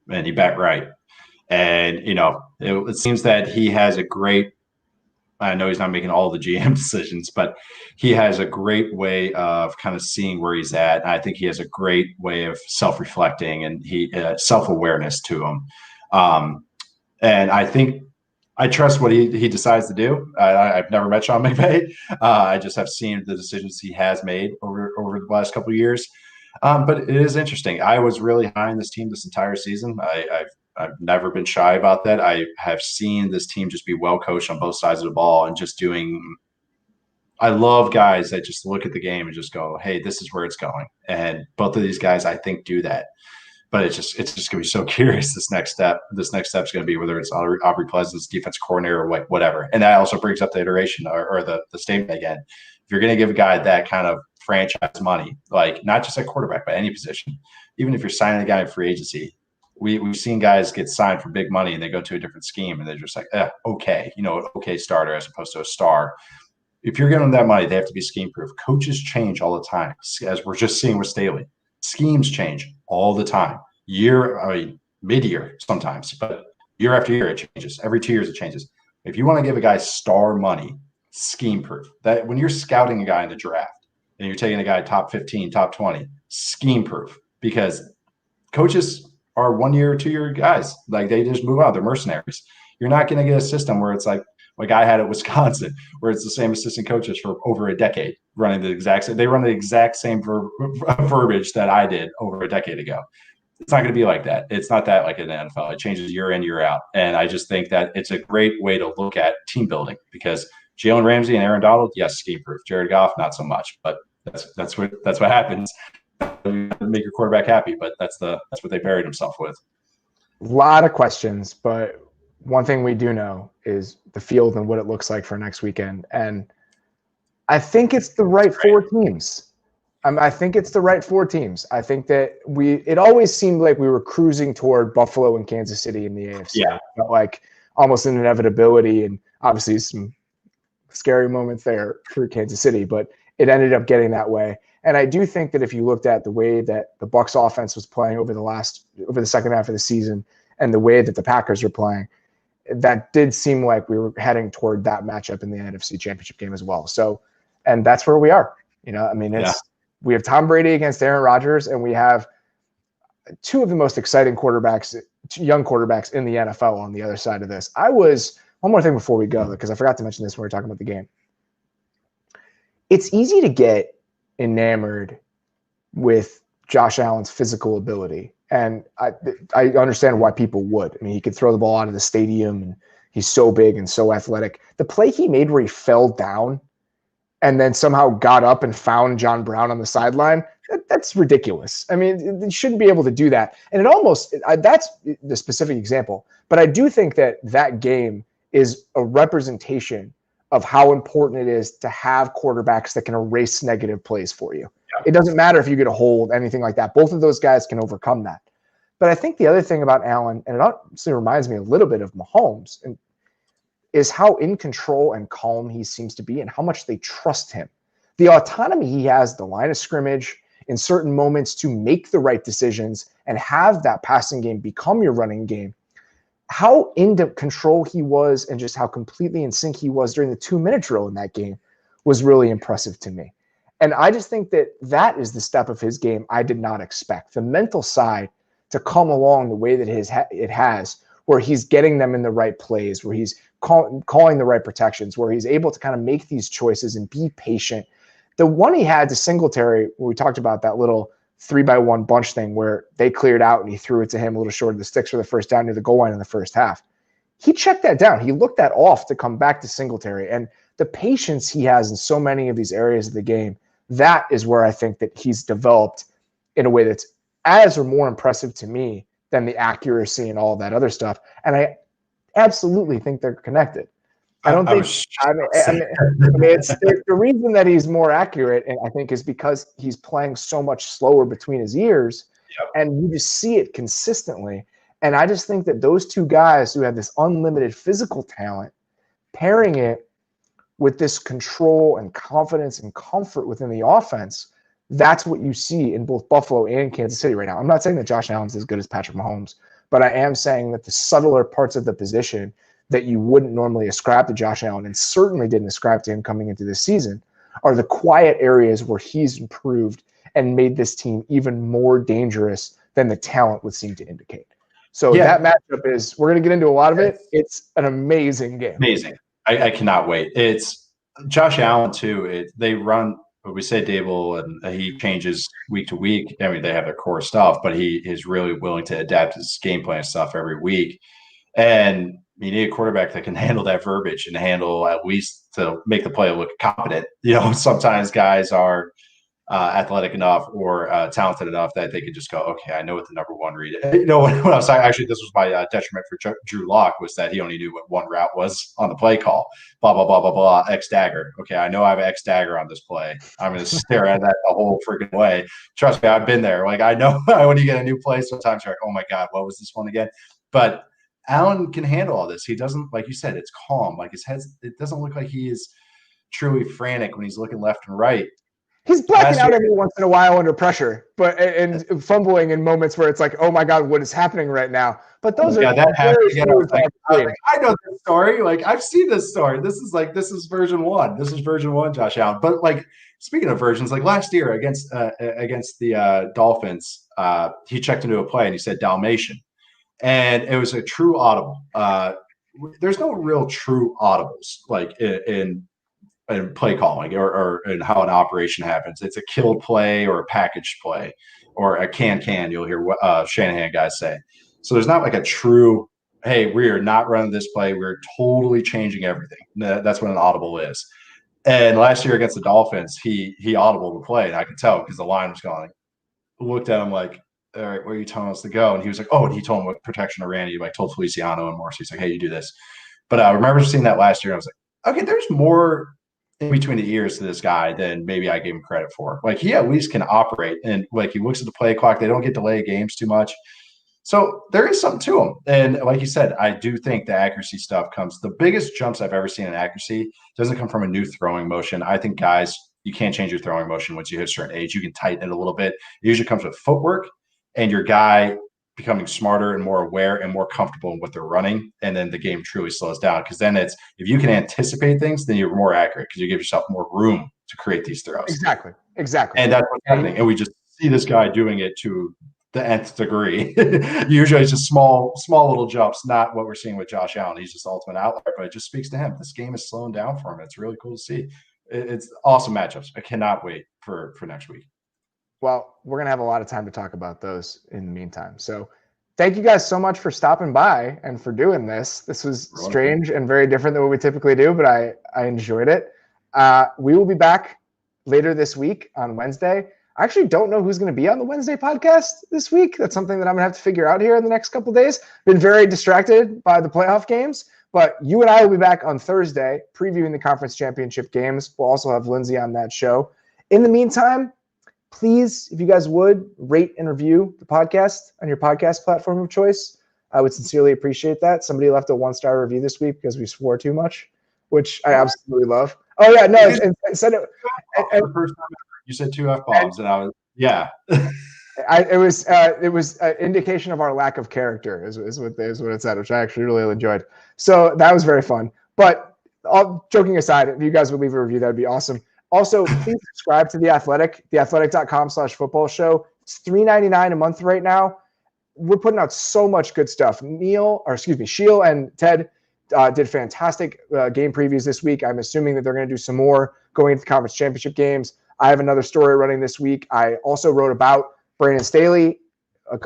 and he bet right. And, it seems that he has a great, I know he's not making all the GM decisions, but he has a great way of kind of seeing where he's at. And I think he has a great way of self-reflecting and self-awareness to him. And I think I trust what he decides to do. I've never met Sean McVay. I just have seen the decisions he has made over the last couple of years. But it is interesting. I was really high on this team this entire season. I've never been shy about that. I have seen this team just be well coached on both sides of the ball and just doing. I love guys that just look at the game and just go, "Hey, this is where it's going." And both of these guys, I think, do that. But it's just going to be so curious. This next step is going to be whether it's Aubrey Pleasant's defense coordinator or whatever. And that also brings up the iteration or the statement again. If you're going to give a guy that kind of franchise money, like not just at quarterback, but any position, even if you're signing a guy in free agency, we've seen guys get signed for big money and they go to a different scheme and they're just like, okay, okay starter as opposed to a star. If you're giving them that money, they have to be scheme proof. Coaches change all the time, as we're just seeing with Staley. Schemes change all the time. Mid-year sometimes, but year after year it changes. Every 2 years it changes. If you want to give a guy star money, scheme proof. That when you're scouting a guy in the draft and you're taking a guy top 15, top 20, scheme proof, because coaches are 1 year or 2 year guys. Like they just move out. They're mercenaries. You're not going to get a system where it's like I had at Wisconsin, where it's the same assistant coaches for over a decade running the exact same. They run the exact same verbiage that I did over a decade ago. It's not going to be like that. It's not that like in the NFL. It changes year in, year out. And I just think that it's a great way to look at team building because Jalen Ramsey and Aaron Donald, yes, scheme proof. Jared Goff, not so much. But that's what happens. You make your quarterback happy, but that's what they buried himself with. A lot of questions, but one thing we do know is the field and what it looks like for next weekend. And I think it's the right four teams. I think it's the right four teams. I think that it always seemed like we were cruising toward Buffalo and Kansas City in the AFC. Yeah. But like almost an inevitability and obviously some scary moments there for Kansas City, but it ended up getting that way. And I do think that if you looked at the way that the Bucs offense was playing over the second half of the season and the way that the Packers are playing, that did seem like we were heading toward that matchup in the NFC Championship game as well. So, and that's where we are. We have Tom Brady against Aaron Rodgers, and we have two of the most exciting young quarterbacks in the NFL on the other side of this. One more thing before we go, because I forgot to mention this when we were talking about the game. It's easy to get enamored with Josh Allen's physical ability. And I understand why people would. I mean, he could throw the ball out of the stadium, and he's so big and so athletic. The play he made where he fell down and then somehow got up and found John Brown on the sideline, that's ridiculous. I mean, you shouldn't be able to do that. And it almost, that's the specific example. But I do think that that game is a representation of how important it is to have quarterbacks that can erase negative plays for you. Yeah. It doesn't matter if you get a hold, anything like that. Both of those guys can overcome that. But I think the other thing about Allen, and it honestly reminds me a little bit of Mahomes, and is how in control and calm he seems to be and how much they trust him. The autonomy he has, the line of scrimmage, in certain moments to make the right decisions and have that passing game become your running game. How into control he was and just how completely in sync he was during the 2-minute drill in that game was really impressive to me. And I just think that that is the step of his game I did not expect. The mental side to come along the way that it has, where he's getting them in the right plays, where he's calling the right protections, where he's able to kind of make these choices and be patient. The one he had to Singletary, we talked about that little 3-by-1 bunch thing where they cleared out and he threw it to him a little short of the sticks for the first down near the goal line in the first half. He checked that down. He looked that off to come back to Singletary. And the patience he has in so many of these areas of the game, that is where I think that he's developed in a way that's as or more impressive to me than the accuracy and all that other stuff. And I absolutely think they're connected. I don't think. I mean, it's the reason that he's more accurate, and I think, is because he's playing so much slower between his ears, and you just see it consistently. And I just think that those two guys who have this unlimited physical talent, pairing it with this control and confidence and comfort within the offense, that's what you see in both Buffalo and Kansas City right now. I'm not saying that Josh Allen's as good as Patrick Mahomes, but I am saying that the subtler parts of the position that you wouldn't normally ascribe to Josh Allen, and certainly didn't ascribe to him coming into this season, are the quiet areas where he's improved and made this team even more dangerous than the talent would seem to indicate. So that matchup is, we're going to get into a lot of it. It's an amazing game. Amazing. I cannot wait. It's Josh Allen too. They run, we say Dable, and he changes week to week. I mean, they have their core stuff, but he is really willing to adapt his game plan stuff every week. And you need a quarterback that can handle that verbiage and handle, at least to make the play look competent. You know, sometimes guys are athletic enough or talented enough that they could just go, okay, I know what the number one read is. You know, when I was actually, this was my detriment for Drew Lock, was that he only knew what one route was on the play call. Blah, blah, blah, blah, blah, X dagger. Okay, I know I have X dagger on this play. I'm going to stare at that the whole freaking way. Trust me, I've been there. Like, I know when you get a new play, sometimes you're like, oh my God, what was this one again? But Allen can handle all this. He doesn't, like you said, it's calm. Like his head, it doesn't look like he is truly frantic when he's looking left and right. He's blacking out every once in a while under pressure, but and fumbling in moments where it's like, oh my God, what is happening right now? But those are that happened again. I know this story. Like, I've seen this story. This is version one. This is version one, Josh Allen. But like, speaking of versions, like last year against the Dolphins, he checked into a play and he said Dalmatian. And it was a true audible. There's no real true audibles like in play calling or in how an operation happens. It's a killed play or a packaged play or a can. You'll hear Shanahan guys say. So there's not like a true, hey, we are not running this play. We're totally changing everything. That's what an audible is. And last year against the Dolphins, he audibled the play, and I could tell because the line was going. Looked at him like, all right, where are you telling us to go? And he was like, oh, and he told him what protection to Randy, like told Feliciano and Morse. He's like, hey, you do this. But I remember seeing that last year, and I was like, okay, there's more in between the ears to this guy than maybe I gave him credit for. Like, he at least can operate, and like, he looks at the play clock. They don't get delayed games too much. So there is something to him. And like you said, I do think the accuracy stuff comes. The biggest jumps I've ever seen in accuracy doesn't come from a new throwing motion. I think, guys, you can't change your throwing motion once you hit a certain age. You can tighten it a little bit. It usually comes with footwork and your guy becoming smarter and more aware and more comfortable in what they're running. And then the game truly slows down, because then it's, if you can anticipate things, then you're more accurate because you give yourself more room to create these throws. Exactly. And that's what's happening. And we just see this guy doing it to the nth degree. Usually it's just small little jumps, not what we're seeing with Josh Allen. He's just ultimate outlier, but it just speaks to him. This game is slowing down for him. It's really cool to see. It's awesome matchups. I cannot wait for next week. Well, we're going to have a lot of time to talk about those in the meantime. So thank you guys so much for stopping by and for doing this. This was strange and very different than what we typically do, but I enjoyed it. We will be back later this week on Wednesday. I actually don't know who's going to be on the Wednesday podcast this week. That's something that I'm going to have to figure out here in the next couple of days. Been very distracted by the playoff games, but you and I will be back on Thursday previewing the conference championship games. We'll also have Lindsay on that show. In the meantime, please, if you guys would, rate and review the podcast on your podcast platform of choice. I would sincerely appreciate that. Somebody left a 1-star review this week because we swore too much, which I absolutely love. Oh, yeah, no, the first time you said 2 F-bombs, and I was, yeah. It was an indication of our lack of character is what it said, which I actually really enjoyed. So that was very fun. But all joking aside, if you guys would leave a review, that would be awesome. Also, please subscribe to The Athletic, theathletic.com/football show. It's $3.99 a month right now. We're putting out so much good stuff. Sheil and Ted did fantastic game previews this week. I'm assuming that they're going to do some more going into the conference championship games. I have another story running this week. I also wrote about Brandon Staley a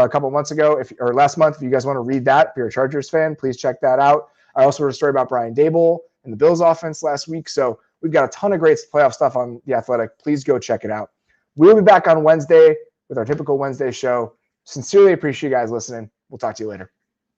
couple months ago, or last month. If you guys want to read that, if you're a Chargers fan, please check that out. I also wrote a story about Brian Dable and the Bills offense last week. So we've got a ton of great playoff stuff on The Athletic. Please go check it out. We'll be back on Wednesday with our typical Wednesday show. Sincerely appreciate you guys listening. We'll talk to you later.